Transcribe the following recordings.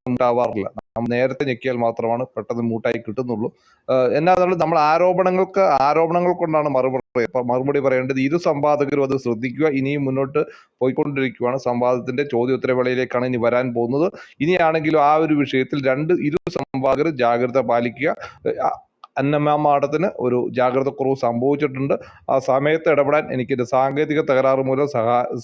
ഉണ്ടാവാറില്ല. നമ്മൾ നേരത്തെ ഞെക്കിയാൽ മാത്രമാണ് പെട്ടെന്ന് മ്യൂട്ടായി കിട്ടുന്നുള്ളൂ. എന്നാലും നമ്മൾ ആരോപണങ്ങൾ കൊണ്ടാണ് മറുപടി പറയേണ്ടത്. ഇരു സംവാദകരും അത് ശ്രദ്ധിക്കുക. ഇനിയും മുന്നോട്ട് പോയിക്കൊണ്ടിരിക്കുകയാണ്. സംവാദത്തിന്റെ ചോദ്യോത്തരവേളയിലേക്കാണ് ഇനി വരാൻ പോകുന്നത്. ഇനിയാണെങ്കിലും ആ ഒരു വിഷയത്തിൽ ഇരു സംവാദകരും ജാഗ്രത പാലിക്കുക. അന്നമ്മ മാഡത്തിന് ഒരു ജാഗ്രത കുറവ് സംഭവിച്ചിട്ടുണ്ട്. ആ സമയത്ത് ഇടപെടാൻ എനിക്കൊരു സാങ്കേതിക തകരാറ് മൂലം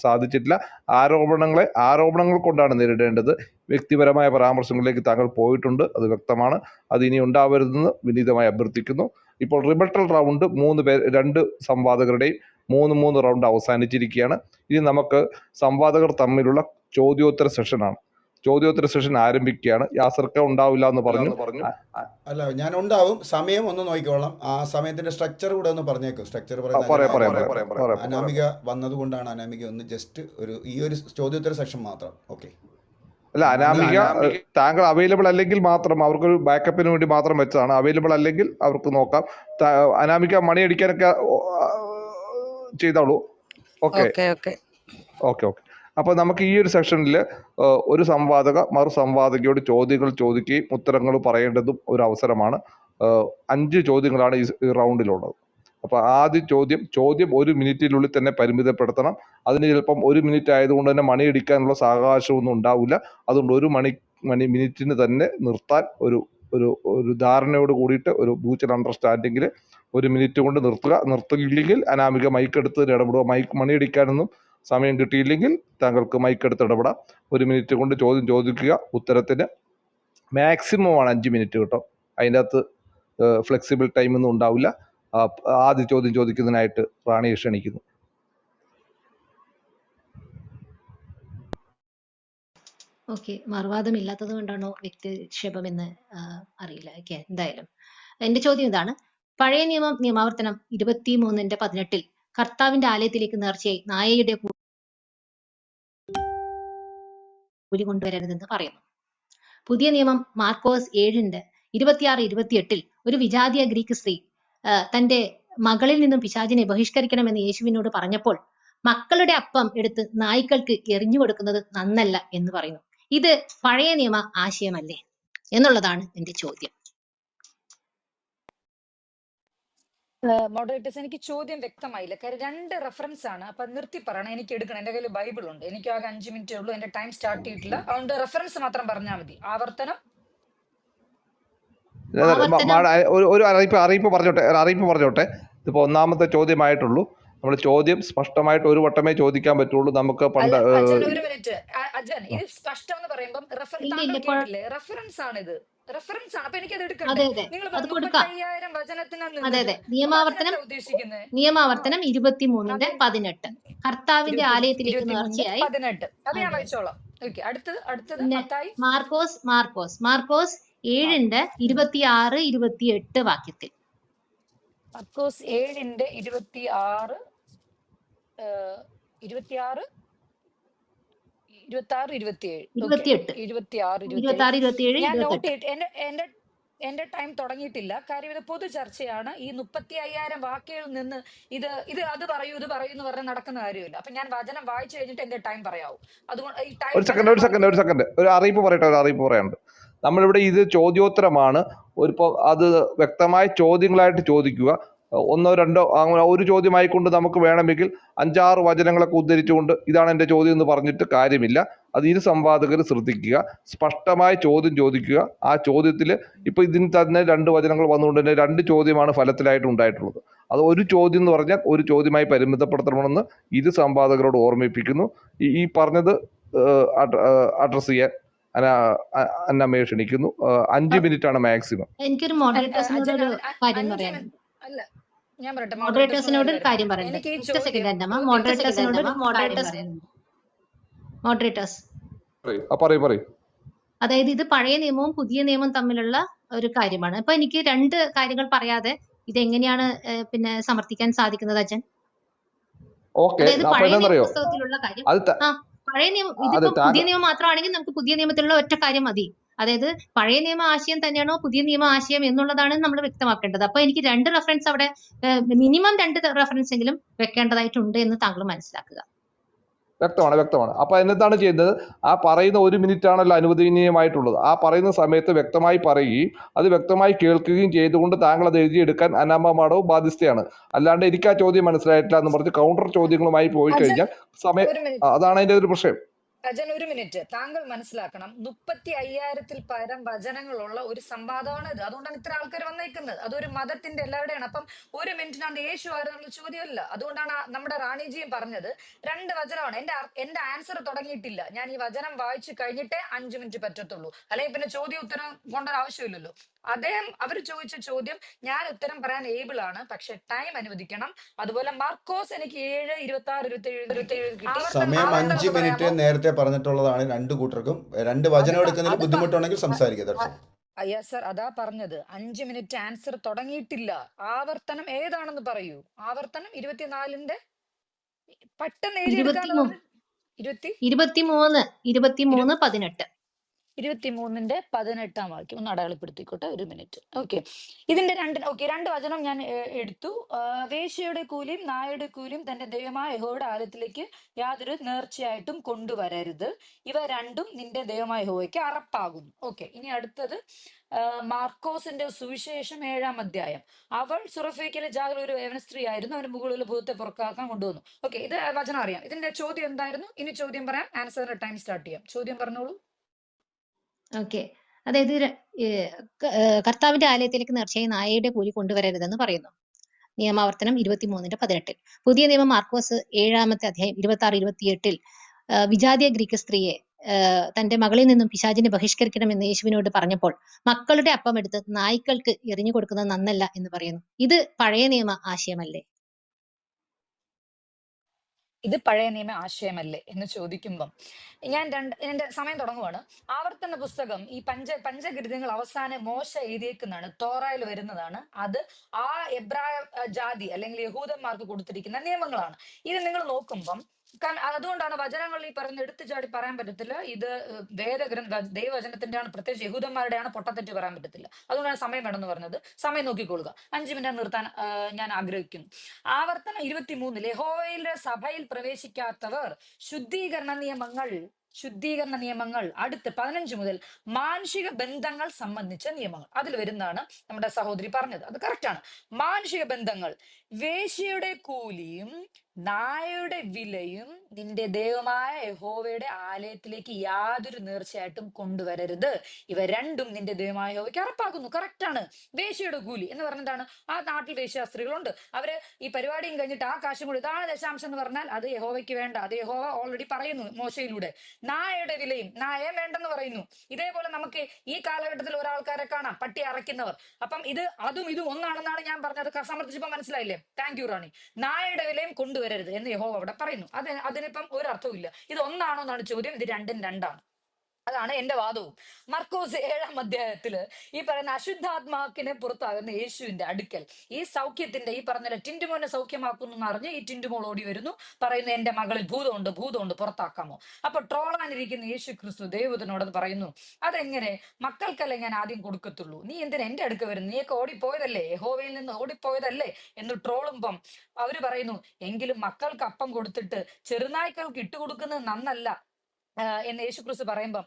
സാധിച്ചിട്ടില്ല. ആരോപണങ്ങൾ കൊണ്ടാണ് നേരിടേണ്ടത്. വ്യക്തിപരമായ പരാമർശങ്ങളിലേക്ക് താങ്കൾ പോയിട്ടുണ്ട്, അത് വ്യക്തമാണ്. അത് ഇനി ഉണ്ടാവരുതെന്ന് വിനീതമായി അഭ്യർത്ഥിക്കുന്നു. ഇപ്പോൾ റിബട്ടൽ റൗണ്ട് 2 സംവാദകരുടെയും 3 റൗണ്ട് അവസാനിച്ചിരിക്കുകയാണ്. ഇനി നമുക്ക് സംവാദകർ തമ്മിലുള്ള ചോദ്യോത്തര സെഷനാണ്. ചോദ്യോത്തര സെഷൻ ആരംഭിക്കുകയാണ്. യാസർക്ക ഉണ്ടാവില്ല എന്ന് പറഞ്ഞു. അല്ല, ഞാൻ ഉണ്ടാവും. സമയം ഒന്ന് നോക്കിക്കോളാം. ആ സമയത്തിന്റെ സ്ട്രക്ചർ കൂടെ ഒന്ന് പറഞ്ഞേക്കും. സ്ട്രക്ചർ അനാമിക വന്നതുകൊണ്ടാണ് അനാമിക ഒന്ന് ജസ്റ്റ് ഈ ഒരു ചോദ്യോത്തര സെഷൻ മാത്രം. ഓക്കെ. അല്ല, അനാമിക താങ്കൾ അവൈലബിൾ അല്ലെങ്കിൽ മാത്രം, അവർക്കൊരു ബാക്കപ്പിന് വേണ്ടി മാത്രം വെച്ചതാണ്. അവൈലബിൾ അല്ലെങ്കിൽ അവർക്ക് നോക്കാം. അനാമിക മണി അടിക്കാനൊക്കെ ചെയ്തോളൂ. ഓക്കെ. അപ്പൊ നമുക്ക് ഈ ഒരു സെക്ഷനിൽ ഒരു സംവാദക മറു സംവാദകയോട് ചോദ്യങ്ങൾ ചോദിക്കുകയും ഉത്തരങ്ങൾ പറയേണ്ടതും ഒരു അവസരമാണ്. 5 ചോദ്യങ്ങളാണ് ഈ റൗണ്ടിലുള്ളത്. അപ്പൊ ആദ്യ ചോദ്യം 1 മിനിറ്റിനുള്ളിൽ തന്നെ പരിമിതപ്പെടുത്തണം. അതിന് ചിലപ്പം 1 മിനിറ്റ് ആയതുകൊണ്ട് തന്നെ മണി അടിക്കാനുള്ള സാവകാശമൊന്നും ഉണ്ടാവില്ല. അതുകൊണ്ട് 1 മിനിറ്റിന് തന്നെ നിർത്താൻ ഒരു ധാരണയോട് കൂടിയിട്ട് ഒരു മ്യൂച്വൽ അണ്ടർസ്റ്റാൻഡിങ്ങിൽ 1 മിനിറ്റ് കൊണ്ട് നിർത്തിയില്ലെങ്കിൽ അനാമിക മൈക്ക് എടുത്ത് ഇടപെടുക. മണി അടിക്കാനൊന്നും സമയം കിട്ടിയില്ലെങ്കിൽ താങ്കൾക്ക് മൈക്ക് എടുത്ത് ഇടപെടാം. 1 മിനിറ്റ് കൊണ്ട് ചോദ്യം ചോദിക്കുക. ഉത്തരത്തിന് മാക്സിമം ആണ് 5 മിനിറ്റ് കേട്ടോ. അതിൻ്റെ അകത്ത് ഫ്ലെക്സിബിൾ ടൈം ഒന്നും ഉണ്ടാവില്ല. ആദ്യ ചോദ്യം ചോദിക്കുന്നതിനായിട്ട് റാണിയെ ക്ഷണിക്കുന്നു. ഓക്കെ. മറുവാദം ഇല്ലാത്തത് കൊണ്ടാണോ വ്യക്തിക്ഷേപമെന്ന് അറിയില്ല. ഓക്കെ, എന്തായാലും എന്റെ ചോദ്യം ഇതാണ്. പഴയ നിയമാവർത്തനം 23/18 കർത്താവിന്റെ ആലയത്തിലേക്ക് നേർച്ചയായി നായയുടെ കൂലി കൊണ്ടുവരരുതെന്ന് പറയുന്നു. പുതിയ നിയമം മാർക്കോസ് 7:26-28 ഒരു വിജാതീയ ഗ്രീക്ക് സ്ത്രീ തന്റെ മകളിൽ നിന്നും പിശാചിനെ ബഹിഷ്കരിക്കണമെന്ന് യേശുവിനോട് പറഞ്ഞപ്പോൾ മക്കളുടെ അപ്പം എടുത്ത് നായ്ക്കൾക്ക് എറിഞ്ഞു കൊടുക്കുന്നത് നന്നല്ല എന്ന് പറയുന്നു. ഇത് പഴയ നിയമ ആശയമല്ലേ എന്നുള്ളതാണ് എന്റെ ചോദ്യം. മോഡറേറ്റേഴ്സ്, എനിക്ക് ചോദ്യം വ്യക്തമായില്ല. കാര്യം 2 റെഫറൻസ് ആണ്. അപ്പൊ നിർത്തി പറയണം. എനിക്ക് എടുക്കണം. എന്റെ കയ്യിൽ ബൈബിൾ ഉണ്ട്. എനിക്ക് ആകെ 5 മിനിറ്റേ ഉള്ളൂ. എന്റെ ടൈം സ്റ്റാർട്ട് ചെയ്തിട്ടില്ല. അതുകൊണ്ട് റെഫറൻസ് മാത്രം പറഞ്ഞാൽ മതി. ആവർത്തനം ഒരു അറിയിപ്പ് പറഞ്ഞോട്ടെ. ഇതിപ്പോ 1ാമത്തെ ചോദ്യമായിട്ടുള്ളൂ. നമ്മൾ ചോദ്യം സ്പഷ്ടമായിട്ട് ഒരു വട്ടമേ ചോദിക്കാൻ പറ്റുള്ളൂ. നമുക്ക് പണ്ട് ഒരു മിനിറ്റ് അജൻ, ഇത് സ്പഷ്ടം എന്ന് പറയുമ്പോൾ റെഫറൻസ് ആണ്. ഇത് റെഫറൻസ് ആണ്. അപ്പൊ എനിക്കത് എടുക്കണ്ടേ? നിങ്ങൾ 35,000 വചനത്തിനാണ് നിയമാവർത്തനം 23:18 കർത്താവിന്റെ ആലയത്തിലേക്ക് നേർച്ചയായി 18. അത് ഞാൻ വായിച്ചോളാം. ഓക്കെ. അടുത്തത് മാർക്കോസ് 7:26-28 വാക്യത്തിൽ. മാർക്കോസ് 7:26 എന്റെ ടൈം തുടങ്ങിയിട്ടില്ല. കാര്യം ഇത് പൊതു ചർച്ചയാണ്. ഈ 35,000 വാക്കുകളിൽ നിന്ന് ഇത് അത് പറയൂ ഇത് പറയൂ എന്ന് പറഞ്ഞ് നടക്കുന്ന കാര്യമില്ല. അപ്പൊ ഞാൻ വചനം വായിച്ചു കഴിഞ്ഞിട്ട് എന്റെ ടൈം പറയാവൂ. അതുകൊണ്ട് ഒരു സെക്കൻഡ് ഒരു അറിയിപ്പ് പറയാനുണ്ട്. നമ്മളിവിടെ ഇത് ചോദ്യോത്തരമാണ്. അത് വ്യക്തമായ ചോദ്യങ്ങളായിട്ട് ചോദിക്കുക. 1, 2 അങ്ങനെ ഒരു ചോദ്യമായിക്കൊണ്ട് നമുക്ക് വേണമെങ്കിൽ 5-6 വചനങ്ങളൊക്കെ ഉദ്ധരിച്ചുകൊണ്ട് ഇതാണ് എൻ്റെ ചോദ്യം എന്ന് പറഞ്ഞിട്ട് കാര്യമില്ല. അത് ഇരു സംവാദകർ ശ്രദ്ധിക്കുക. സ്പഷ്ടമായ ചോദ്യം ചോദിക്കുക. ആ ചോദ്യത്തിൽ ഇപ്പൊ ഇതിന് തന്നെ 2 വചനങ്ങൾ വന്നുകൊണ്ട് തന്നെ 2 ചോദ്യമാണ് ഫലത്തിലായിട്ട് ഉണ്ടായിട്ടുള്ളത്. അത് ഒരു ചോദ്യം എന്ന് പറഞ്ഞാൽ ഒരു ചോദ്യമായി പരിമിതപ്പെടുത്തണമെന്ന് ഇരു സംവാദകരോട് ഓർമ്മിപ്പിക്കുന്നു. ഈ പറഞ്ഞത് അഡ്രസ് ചെയ്യാൻ അന്നമ്മയെ ക്ഷണിക്കുന്നു. 5 മിനിറ്റ് ആണ് മാക്സിമം. എനിക്കൊരു മോഡറേറ്റേഴ്സിനോട് ഒരു കാര്യം പറയാനുണ്ട്. മോഡറേറ്റേഴ്സിനോട് ഒരു കാര്യം പറയാനുണ്ട്. മോഡറേറ്റേഴ്സ് അതായത് ഇത് പഴയ നിയമവും പുതിയ നിയമവും തമ്മിലുള്ള ഒരു കാര്യമാണ്. അപ്പൊ എനിക്ക് 2 കാര്യങ്ങൾ പറയാതെ ഇത് എങ്ങനെയാണ് പിന്നെ സമർത്ഥിക്കാൻ സാധിക്കുന്നത് അച്ഛൻ? അതായത് പഴയ പുസ്തകത്തിലുള്ള കാര്യം പഴയ നിയമം ഇതിപ്പോ പുതിയ നിയമം മാത്രമാണെങ്കിൽ നമുക്ക് പുതിയ നിയമത്തിലുള്ള ഒറ്റ കാര്യം മതി. അതായത് പഴയ നിയമ ആശയം തന്നെയാണോ പുതിയ നിയമ ആശയം എന്നുള്ളതാണ് നമ്മൾ വ്യക്തമാക്കേണ്ടത്. അപ്പൊ എനിക്ക് 2 റെഫറൻസ് അവിടെ മിനിമം 2 റെഫറൻസ് എങ്കിലും വെക്കേണ്ടതായിട്ടുണ്ട് എന്ന് താങ്കൾ മനസ്സിലാക്കുക. വ്യക്തമാണ്. അപ്പൊ എന്താണ് ചെയ്യുന്നത്? ആ പറയുന്ന 1 മിനിറ്റ് ആണല്ലോ അനുവദനീയമായിട്ടുള്ളത്. ആ പറയുന്ന സമയത്ത് വ്യക്തമായി പറയുകയും അത് വ്യക്തമായി കേൾക്കുകയും ചെയ്തുകൊണ്ട് താങ്കൾ അത് എഴുതിയെടുക്കാൻ അനാമ മാഡവും ബാധ്യസ്ഥയാണ്. അല്ലാണ്ട് എനിക്ക് ആ ചോദ്യം മനസ്സിലായിട്ടില്ല എന്ന് പറഞ്ഞ് കൗണ്ടർ ചോദ്യങ്ങളുമായി പോയി അജൻ കഴിഞ്ഞാൽ സമയം ഒരു മിനിറ്റ് അതാണ് അതിന്റെ ഒരു പ്രശ്നം. അജൻ ഒരു മിനിറ്റ്, താങ്കൾ മനസ്സിലാക്കണം, 35,000-ൽ പരം വചനങ്ങളുള്ള ഒരു സംവാദമാണ് ഇത്. അതുകൊണ്ടാണ് ഇത്ര ആൾക്കാർ വന്നേക്കുന്നത്. അതൊരു മതത്തിന്റെ എല്ലാവരുടെയാണ്. അപ്പം 1 മിനിറ്റിനകത്ത് യേശു ആരെന്നുള്ള ചോദ്യമല്ല. അതുകൊണ്ടാണ് നമ്മുടെ റാണിജിയും പറഞ്ഞത് 2 വചനമാണ്. എന്റെ ആൻസർ തുടങ്ങിയിട്ടില്ല. ഞാൻ ഈ വചനം വായിച്ചു കഴിഞ്ഞിട്ടേ 5 മിനിറ്റ് പറ്റത്തുള്ളൂ. അല്ലെങ്കിൽ പിന്നെ ചോദ്യം ഉത്തരം കൊണ്ടൊരു ആവശ്യമില്ലല്ലോ. അവർ ചോദിച്ച ചോദ്യം ഞാൻ ഉത്തരം പറയാൻ ഏബിൾ ആണ്, പക്ഷെ ടൈം അനുവദിക്കണം. അതുപോലെ മാർക്കോസ് എനിക്ക് 7:26-27 കിട്ടി. സമയം 5 മിനിറ്റ് നേരത്തെ പറഞ്ഞിട്ടുള്ളതാണ് 2 കൂട്ടർക്കും. 2 വചനം എടുക്കുന്നതിൽ ബുദ്ധിമുട്ടുണ്ടെങ്കിൽ സംസാരിക്കുക. ദർശനം അയ്യാ സർ, അതാ പറഞ്ഞത് 5 മിനിറ്റ് ആൻസർ തുടങ്ങിയിട്ടില്ല. ആവർത്തനം ഏതാണെന്ന് പറയൂ. ആവർത്തനം 24-ന്റെ പെട്ടെന്ന് എഴുതിയെടുക്കാന്ന് പറഞ്ഞു. 23:18 23-ന്റെ 18-ാം വാക്യം ഒന്ന് അടയാളപ്പെടുത്തിക്കോട്ടെ, 1 മിനിറ്റ്. ഓക്കെ, ഇതിന്റെ രണ്ട് വചനം ഞാൻ എടുത്തു. വേശ്യയുടെ കൂലിയും നായയുടെ കൂലിയും തന്റെ ദൈവമായ യഹോവയുടെ ആലയത്തിലേക്ക് യാതൊരു നേർച്ചയായിട്ടും കൊണ്ടുവരരുത്. ഇവ രണ്ടും നിന്റെ ദൈവമായ യഹോവയ്ക്ക് അറപ്പാകുന്നു. ഓക്കെ, ഇനി അടുത്തത് മാർക്കോസിന്റെ സുവിശേഷം 7-ാം അധ്യായം. അവൾ സുറഫേക്കിലെ ജാഗിൽ ഒരു യവന സ്ത്രീ ആയിരുന്നു, അവന് മുകളിൽ ഭൂതത്തെ പുറക്കാക്കാൻ കൊണ്ടുവന്നു. ഓക്കെ, ഇത് വചനം അറിയാം. ഇതിന്റെ ചോദ്യം എന്തായിരുന്നു? ഇനി ചോദ്യം പറയാം, ആൻസറിന്റെ ടൈം സ്റ്റാർട്ട് ചെയ്യാം. ചോദ്യം പറഞ്ഞോളൂ. ഓക്കെ, അതായത് കർത്താവിന്റെ ആലയത്തിലേക്ക് നേർച്ചയായി നായയുടെ കൂലി കൊണ്ടുവരരുതെന്ന് പറയുന്നു. നിയമാവർത്തനം 23:18. പുതിയ നിയമം മാർക്കോസ് 7-ാമത്തെ അധ്യായം 26-28 വിജാതീയ ഗ്രീക്ക് സ്ത്രീയെ തന്റെ മകളിൽ നിന്നും പിശാചിനെ ബഹിഷ്കരിക്കണമെന്ന് യേശുവിനോട് പറഞ്ഞപ്പോൾ മക്കളുടെ അപ്പം എടുത്ത് നായ്ക്കൾക്ക് എറിഞ്ഞു കൊടുക്കുന്നത് നന്നല്ല എന്ന് പറയുന്നു. ഇത് പഴയ നിയമ ആശയമല്ലേ? ഇത് പഴയ നിയമ ആശയമല്ലേ എന്ന് ചോദിക്കുമ്പം ഞാൻ എന്റെ സമയം തുടങ്ങുവാണ്. ആവർത്തന പുസ്തകം ഈ പഞ്ചകൃത്യങ്ങൾ അവസാനം മോശ എഴുതിയേക്കുന്നതാണ്, തോറായിൽ വരുന്നതാണ്. അത് ആ എബ്രായ ജാതി അല്ലെങ്കിൽ യഹൂദന്മാർക്ക് കൊടുത്തിരിക്കുന്ന നിയമങ്ങളാണ്. ഇത് നിങ്ങൾ നോക്കുമ്പം അതുകൊണ്ടാണ് വചനങ്ങളിൽ ഈ പറഞ്ഞ് എടുത്തു ചാടി പറയാൻ പറ്റത്തില്ല. ഇത് ദൈവവചനത്തിന്റെയാണ്, പ്രത്യേകിച്ച് യഹൂദന്മാരുടെയാണ്, പൊട്ടത്തെറ്റ് പറയാൻ പറ്റത്തില്ല. അതുകൊണ്ടാണ് സമയം വേണമെന്ന് പറഞ്ഞത്. സമയം നോക്കിക്കൊള്ളുക. 5 മിനിറ്റ് നിർത്താൻ ഞാൻ ആഗ്രഹിക്കുന്നു. ആവർത്തനം 23 യഹോവയുടെ സഭയിൽ പ്രവേശിക്കാത്തവർ ശുദ്ധീകരണ നിയമങ്ങൾ അടുത്ത് 15 മുതൽ മാനുഷിക ബന്ധങ്ങൾ സംബന്ധിച്ച നിയമങ്ങൾ അതിൽ വരുന്നതാണ് നമ്മുടെ സഹോദരി പറഞ്ഞത്. അത് കറക്റ്റാണ്. മാനുഷിക ബന്ധങ്ങൾ, വേശ്യയുടെ കൂലിയും നായയുടെ വിലയും നിന്റെ ദൈവമായ യഹോവയുടെ ആലയത്തിലേക്ക് യാതൊരു നേർച്ചയായിട്ടും കൊണ്ടുവരരുത്. ഇവ രണ്ടും നിന്റെ ദൈവമായ യഹോവയ്ക്ക് അറപ്പാക്കുന്നു. കറക്റ്റാണ്. വേശ്യയുടെ കൂലി എന്ന് പറഞ്ഞതാണ്, ആ നാട്ടിൽ വേശ്യാസ്ത്രീകളുണ്ട്. അവര് ഈ പരിപാടിയും കഴിഞ്ഞിട്ട് ആ കാശും കൂടി, ഇതാണ് ദശാംശം എന്ന് പറഞ്ഞാൽ അത് യഹോവയ്ക്ക് വേണ്ട. അത് യഹോവ ഓൾറെഡി പറയുന്നു മോശയിലൂടെ. നായയുടെ വിലയും നായയെ വേണ്ടെന്ന് പറയുന്നു. ഇതേപോലെ നമുക്ക് ഈ കാലഘട്ടത്തിൽ ഒരാൾക്കാരെ കാണാം, പട്ടി അറയ്ക്കുന്നവർ. അപ്പം അതും ഇതും ഒന്നാണെന്നാണ് ഞാൻ പറഞ്ഞത്. സമർത്ഥിച്ചപ്പോ മനസ്സിലായില്ലേ? താങ്ക് യു റാണി. നായയുടെ വിലയും കൊണ്ടുവരരുത് എന്ന് യഹോവ അവിടെ പറയുന്നു. അതിനിപ്പം ഒരു അർത്ഥവും ഇല്ല. ഇത് ഒന്നാണോ എന്നാണ് ചോദ്യം. ഇത് രണ്ടും രണ്ടാണ്. അതാണ് എന്റെ വാദവും. മർക്കോസ് 7-ാം അധ്യായത്തില് ഈ പറയുന്ന അശുദ്ധാത്മാക്കിനെ പുറത്താകുന്ന യേശുവിന്റെ അടുക്കൽ ഈ സൗഖ്യത്തിന്റെ ഈ പറഞ്ഞ ടിൻറ്റുമോനെ സൗഖ്യമാക്കുന്നു എന്ന് അറിഞ്ഞ് ഈ ടിൻറ്റുമോൾ ഓടി വരുന്നു, പറയുന്നു എന്റെ മകളിൽ ഭൂതമുണ്ട്, പുറത്താക്കാമോ? അപ്പൊ ട്രോളാനിരിക്കുന്ന യേശു ക്രിസ്തു ദൈവത്തിനോട് പറയുന്നു, അതെങ്ങനെ? മക്കൾക്കല്ലേ ഞാൻ ആദ്യം കൊടുക്കത്തുള്ളൂ, നീ എന്തിനാ എന്റെ അടുക്ക വരുന്നു? നീയൊക്കെ ഓടിപ്പോയതല്ലേ, യഹോവയിൽ നിന്ന് ഓടിപ്പോയതല്ലേ എന്ന് ട്രോളുമ്പം അവര് പറയുന്നു, എങ്കിലും മക്കൾക്ക് അപ്പം കൊടുത്തിട്ട് ചെറുനായ്ക്കൾക്ക് ഇട്ടുകൊടുക്കുന്നത് നന്നല്ല എന്ന് യേശു ക്രിസ്തു പറയുമ്പം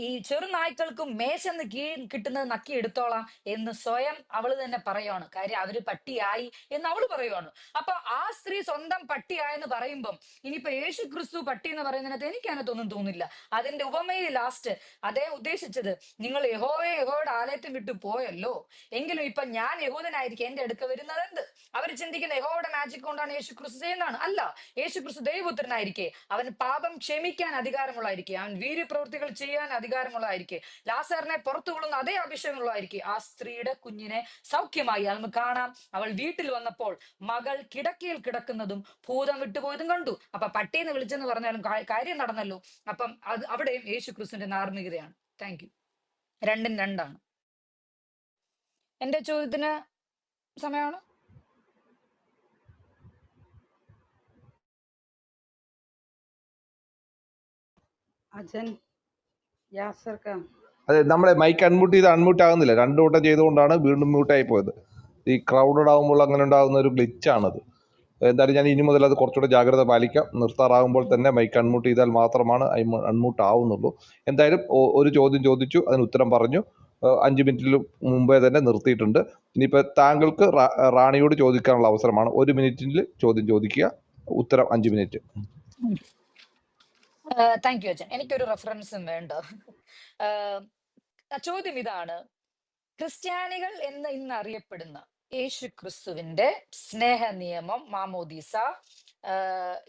ഈ ചെറുനായ്ക്കൾക്കും മേശന്ന് കിട്ടുന്നത് നക്കി എടുത്തോളാം എന്ന് സ്വയം അവള് തന്നെ പറയുവാണ്. കാര്യം അവര് പട്ടിയായി എന്ന് അവള് പറയുവാണ്. അപ്പൊ ആ സ്ത്രീ സ്വന്തം പട്ടിയായെന്ന് പറയുമ്പം ഇനിയിപ്പോ യേശു ക്രിസ്തു പട്ടി എന്ന് പറയുന്നതിനകത്ത് എനിക്ക് അതിനകത്തൊന്നും തോന്നില്ല. അതിന്റെ ഉപമയിൽ ലാസ്റ്റ് അദ്ദേഹം ഉദ്ദേശിച്ചത്, നിങ്ങൾ യഹോവയുടെ ആലയത്തിൽ വിട്ടു പോയല്ലോ, എങ്കിലും ഇപ്പൊ ഞാൻ യഹൂദനായിരിക്കും, എന്റെ അടുക്ക വരുന്നത് എന്ത്? അവർ ചിന്തിക്കുന്ന യഹോവയുടെ മാജിക് കൊണ്ടാണ് യേശു ക്രിസ്തു ചെയ്യുന്നതാണ്. അല്ല, യേശു ക്രിസ്തു ദൈവപുത്രനായിരിക്കെ, അവന് പാപം ക്ഷമിക്കാൻ അധികാരമുള്ളതായിരിക്കെ, അവൻ വീര്യപ്രവൃത്തികൾ ചെയ്യാൻ അധികാരമുള്ളതായിരിക്കെ, ലാസറിനെ പുറത്തു കൊള്ളുന്ന അതേ അഭിഷേകമുള്ളതായിരിക്കെ. ആ സ്ത്രീയുടെ കുഞ്ഞിനെ സൗഖ്യമായി. അത് നമുക്ക് കാണാം. അവൾ വീട്ടിൽ വന്നപ്പോൾ മകൾ കിടക്കയിൽ കിടക്കുന്നതും ഭൂതം വിട്ടുപോയതും കണ്ടു. അപ്പൊ പട്ടീന്ന് വിളിച്ചെന്ന് പറഞ്ഞാലും കാര്യം നടന്നല്ലോ. അപ്പം അവിടെയും യേശു ക്രിസ്തുവിന്റെ ധാർമ്മികതയാണ്. Thank you. രണ്ടും രണ്ടാണ്. എന്റെ ചോദ്യത്തിന് സമയമാണ്. അജൻ യാസർ ഖാൻ. അതെ, നമ്മളെ മൈക്ക് അൺമ്യൂട്ട് ആകുന്നില്ല. 2 വട്ടം ചെയ്തുകൊണ്ടാണ് വീണ്ടും മ്യൂട്ടായി പോയത്. ഈ ക്രൗഡഡ് ആകുമ്പോൾ അങ്ങനെ ഉണ്ടാകുന്ന ഒരു ഗ്ലിച്ചാണത്. എന്തായാലും ഞാൻ ഇനി മുതൽ അത് കുറച്ചുകൂടെ ജാഗ്രത പാലിക്കാം. നിർത്താറാകുമ്പോൾ തന്നെ മൈക്ക് അൺമ്യൂട്ട് ചെയ്താൽ മാത്രമാണ് അൺമ്യൂട്ട് ആവുന്നുള്ളൂ. എന്തായാലും ഒരു ചോദ്യം ചോദിച്ചു, അതിന് ഉത്തരം പറഞ്ഞു. 5 മിനിറ്റിന് മുമ്പേ തന്നെ നിർത്തിയിട്ടുണ്ട്. ഇനിയിപ്പോൾ താങ്കൾക്ക് റാണിയോട് ചോദിക്കാനുള്ള അവസരമാണ്. 1 മിനിറ്റിൽ ചോദ്യം ചോദിക്കുക, ഉത്തരം 5 മിനിറ്റ്. താങ്ക് യു അച്ഛൻ. എനിക്കൊരു റെഫറൻസും വേണ്ട. ചോദ്യം ഇതാണ്: ക്രിസ്ത്യാനികൾ എന്ന് ഇന്ന് അറിയപ്പെടുന്ന യേശു ക്രിസ്തുവിന്റെ സ്നേഹ നിയമം, മാമോദീസ,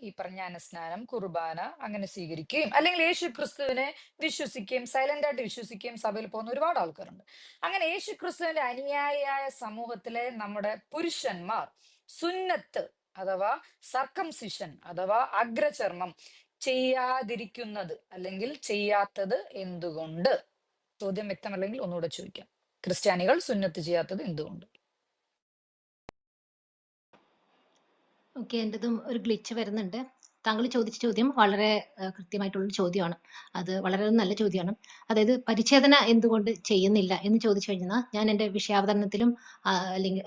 ഈ പറഞ്ഞ ജ്ഞാനസ്നാനം, കുർബാന അങ്ങനെ സ്വീകരിക്കുകയും അല്ലെങ്കിൽ യേശു ക്രിസ്തുവിനെ വിശ്വസിക്കുകയും സൈലന്റ് ആയിട്ട് വിശ്വസിക്കുകയും സഭയിൽ പോകുന്ന ഒരുപാട് ആൾക്കാരുണ്ട്. അങ്ങനെ യേശു ക്രിസ്തുവിന്റെ അനുയായിയായ സമൂഹത്തിലെ നമ്മുടെ പുരുഷന്മാർ സുന്നത്ത് അഥവാ സർക്കംസിഷൻ അഥവാ അഗ്രചർമ്മം ചെയ്യാതിരിക്കുന്നത് അല്ലെങ്കിൽ ചെയ്യാത്തത് എന്തുകൊണ്ട്? ചോദ്യം വ്യക്തമല്ലെങ്കിൽ ഒന്നുകൂടെ ചോദിക്കാം. ക്രിസ്ത്യാനികൾ സുന്നത്ത് ചെയ്യാത്തത് എന്തുകൊണ്ട്? ഓക്കെ, എൻ്റെതും ഒരു ഗ്ലിച്ച് വരുന്നുണ്ട്. താങ്കൾ ചോദിച്ച ചോദ്യം വളരെ കൃത്യമായിട്ടുള്ളൊരു ചോദ്യമാണ്. അത് വളരെ നല്ല ചോദ്യമാണ്. അതായത് പരിച്ഛേദന എന്തുകൊണ്ട് ചെയ്യുന്നില്ല എന്ന് ചോദിച്ചു കഴിഞ്ഞാൽ ഞാൻ എൻ്റെ വിഷയാവതരണത്തിലും അല്ലെങ്കിൽ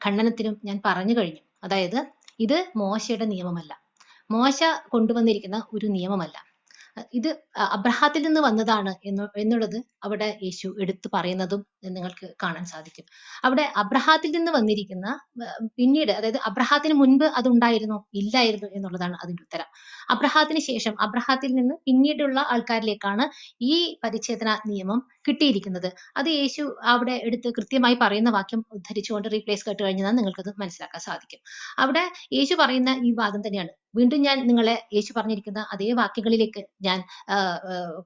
ഖണ്ഡനത്തിലും ഞാൻ പറഞ്ഞു കഴിഞ്ഞു. അതായത് ഇത് മോശയുടെ നിയമമല്ല, മോശ കൊണ്ടുവന്നിരിക്കുന്ന ഒരു നിയമമല്ല. ഇത് അബ്രഹാത്തിൽ നിന്ന് വന്നതാണ് എന്നുള്ളത് അവിടെ യേശു എടുത്തു പറയുന്നതും നിങ്ങൾക്ക് കാണാൻ സാധിക്കും. അവിടെ അബ്രഹാത്തിൽ നിന്ന് വന്നിരിക്കുന്ന പിന്നീട്, അതായത് അബ്രഹാത്തിന് മുൻപ് അത് ഉണ്ടായിരുന്നോ ഇല്ലായിരുന്നു എന്നുള്ളതാണ് അതിന്റെ ഉത്തരം. അബ്രഹാത്തിന് ശേഷം, അബ്രഹാത്തിൽ നിന്ന് പിന്നീടുള്ള ആൾക്കാരിലേക്കാണ് ഈ പരിച്ഛേദന നിയമം കിട്ടിയിരിക്കുന്നത്. അത് യേശു അവിടെ എടുത്ത് കൃത്യമായി പറയുന്ന വാക്യം ഉദ്ധരിച്ചുകൊണ്ട് റീപ്ലേസ് കേട്ട് കഴിഞ്ഞാൽ നിങ്ങൾക്കത് മനസ്സിലാക്കാൻ സാധിക്കും. അവിടെ യേശു പറയുന്ന ഈ വാദം തന്നെയാണ്. വീണ്ടും ഞാൻ നിങ്ങളെ യേശു പറഞ്ഞിരിക്കുന്ന അതേ വാക്യങ്ങളിലേക്ക് ഞാൻ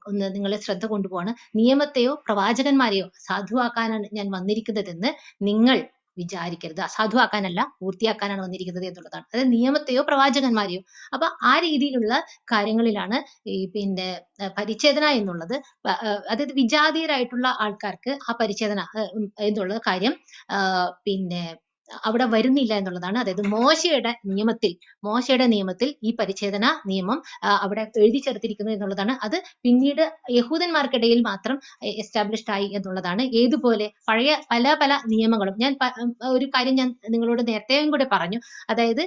ഒന്ന് നിങ്ങളെ ശ്രദ്ധ കൊണ്ടുപോവാണ്. നിയമത്തെയോ പ്രവാചകന്മാരെയോ സാധുവാക്കാനാണ് ഞാൻ വന്നിരിക്കുന്നതെന്ന് നിങ്ങൾ വിചാരിക്കരുത്. അസാധുവാക്കാനല്ല, പൂർത്തിയാക്കാനാണ് വന്നിരിക്കുന്നത് എന്നുള്ളതാണ്. അതായത് നിയമത്തെയോ പ്രവാചകന്മാരെയോ. അപ്പൊ ആ രീതിയിലുള്ള കാര്യങ്ങളിലാണ് ഈ പരിച്ഛേദന എന്നുള്ളത്. അതായത് വിജാതീയരായിട്ടുള്ള ആൾക്കാർക്ക് ആ പരിച്ഛേദന എന്നുള്ള കാര്യം അവിടെ വരുന്നില്ല എന്നുള്ളതാണ്. അതായത് മോശയുടെ നിയമത്തിൽ ഈ പരിച്ഛേദന നിയമം അവിടെ എഴുതി ചേർത്തിരിക്കുന്നു എന്നുള്ളതാണ്. അത് പിന്നീട് യഹൂദന്മാർക്കിടയിൽ മാത്രം എസ്റ്റാബ്ലിഷ്ഡ് ആയി എന്നുള്ളതാണ്. ഏതുപോലെ പഴയ പല നിയമങ്ങളും, ഞാൻ ഒരു കാര്യം ഞാൻ നിങ്ങളോട് നേരത്തെയും കൂടെ പറഞ്ഞു. അതായത്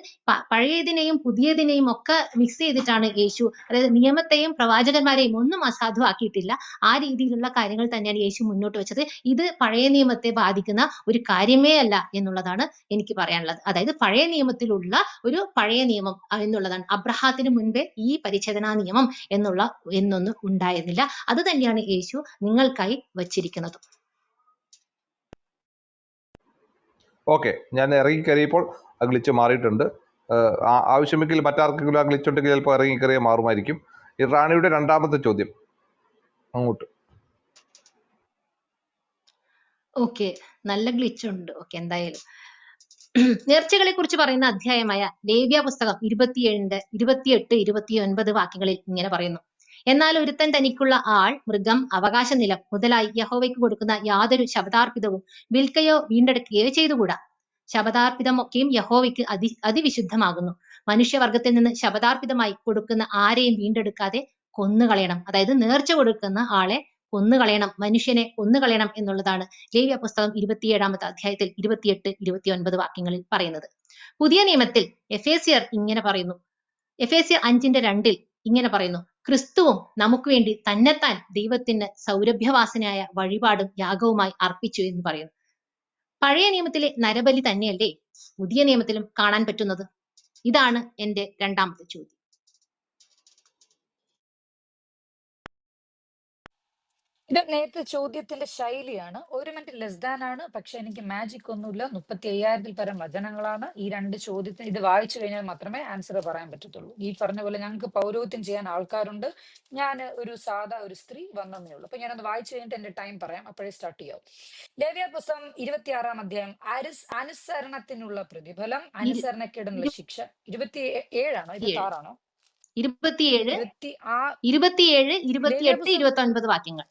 പഴയതിനെയും പുതിയതിനെയും ഒക്കെ മിക്സ് ചെയ്തിട്ടാണ് യേശു, അതായത് നിയമത്തെയും പ്രവാചകന്മാരെയും ഒന്നും അസാധുവാക്കിയിട്ടില്ല. ആ രീതിയിലുള്ള കാര്യങ്ങൾ തന്നെയാണ് യേശു മുന്നോട്ട് വെച്ചത്. ഇത് പഴയ നിയമത്തെ ബാധിക്കുന്ന ഒരു കാര്യമേ അല്ല എന്നുള്ളതാണ് എനിക്ക് പറയാനുള്ളത്. അതായത് പഴയ നിയമത്തിലുള്ള ഒരു പഴയ നിയമം എന്നുള്ളതാണ്. അബ്രഹാത്തിന് മുൻപേ ഈ പരിച്ഛേദനാ നിയമം എന്നൊന്നും ഉണ്ടായിരുന്നില്ല. അത് തന്നെയാണ് യേശു നിങ്ങൾക്കായി വച്ചിരിക്കുന്നത്. ഓക്കെ, ഞാൻ ഇറങ്ങി കയറിയപ്പോൾ ആ ഗ്ലിച്ച് മാറിയിട്ടുണ്ട്. ആവശ്യമെങ്കിൽ മറ്റാർക്കെങ്കിലും ആ ഗ്ലിച്ച് ഉണ്ടെങ്കിൽ ചിലപ്പോൾ ഇറങ്ങി കയറിയാൽ മാറുമായിരിക്കും. ഈ റാണിയുടെ രണ്ടാമത്തെ ചോദ്യം അങ്ങോട്ട്. ഓക്കെ, നല്ല ഗ്ലിച്ച് ഉണ്ട്. ഓക്കെ, എന്തായാലും നേർച്ചകളെ കുറിച്ച് പറയുന്ന അധ്യായമായ ലേവ്യ പുസ്തകം 27 28 29 വാക്യങ്ങളിൽ ഇങ്ങനെ പറയുന്നു: എന്നാൽ ഒരുത്തൻ തനിക്കുള്ള ആൾ, മൃഗം, അവകാശ നിലം മുതലായി യഹോവയ്ക്ക് കൊടുക്കുന്ന യാതൊരു ശപഥാർപ്പിതവും വിൽക്കയോ വീണ്ടെടുക്കുകയോ ചെയ്തുകൂടാ. ശപഥാർപ്പിതമൊക്കെയും യഹോവയ്ക്ക് അതിവിശുദ്ധമാകുന്നു. മനുഷ്യവർഗത്തിൽ നിന്ന് ശപഥാർപ്പിതമായി കൊടുക്കുന്ന ആരെയും വീണ്ടെടുക്കാതെ കൊന്നുകളയണം. അതായത് നേർച്ച കൊടുക്കുന്ന ആളെ കൊന്നുകളയണം, മനുഷ്യനെ കൊന്നുകളയണം എന്നുള്ളതാണ് ലേവ്യ പുസ്തകം 27 അധ്യായത്തിൽ 28 29 വാക്യങ്ങളിൽ പറയുന്നത്. പുതിയ നിയമത്തിൽ എഫേസ്യർ ഇങ്ങനെ പറയുന്നു. എഫേസ്യർ 5:2 ഇങ്ങനെ പറയുന്നു: ക്രിസ്തുവും നമുക്ക് വേണ്ടി തന്നെത്താൻ ദൈവത്തിന് സൗരഭ്യവാസനയായ വഴിപാടും യാഗവുമായി അർപ്പിച്ചു എന്ന് പറയുന്നു. പഴയ നിയമത്തിലെ നരബലി തന്നെയല്ലേ പുതിയ നിയമത്തിലും കാണാൻ പറ്റുന്നത്? ഇതാണ് എൻ്റെ രണ്ടാമത്തെ ചോദ്യം. ഇത് നേരത്തെ ചോദ്യത്തിന്റെ ശൈലിയാണ്. 1 മിനിറ്റ് ലെസ് ദാൻ ആണ്, പക്ഷെ എനിക്ക് മാജിക് ഒന്നുമില്ല. 35,000-ൽ പരം വചനങ്ങളാണ്. ഈ 2 ചോദ്യത്തിന് ഇത് വായിച്ചു കഴിഞ്ഞാൽ മാത്രമേ ആൻസർ പറയാൻ പറ്റത്തുള്ളൂ. ഈ പറഞ്ഞ പോലെ ഞങ്ങൾക്ക് പൗരോഹിത്യം ചെയ്യാൻ ആൾക്കാരുണ്ട്. ഞാൻ ഒരു സ്ത്രീ വന്നേ ഉള്ളൂ. അപ്പൊ ഞാനൊന്ന് വായിച്ചു കഴിഞ്ഞിട്ട് എന്റെ ടൈം പറയാം, അപ്പോഴേ സ്റ്റാർട്ട് ചെയ്യാം. ലേവ്യ പുസ്തകം 26 അധ്യായം, അനുസരണത്തിനുള്ള പ്രതിഫലം, അനുസരണക്കേടിനുള്ള ശിക്ഷ. 27 ആണോ 26 ആണോ? 27, 28, 29 വാക്യങ്ങൾ.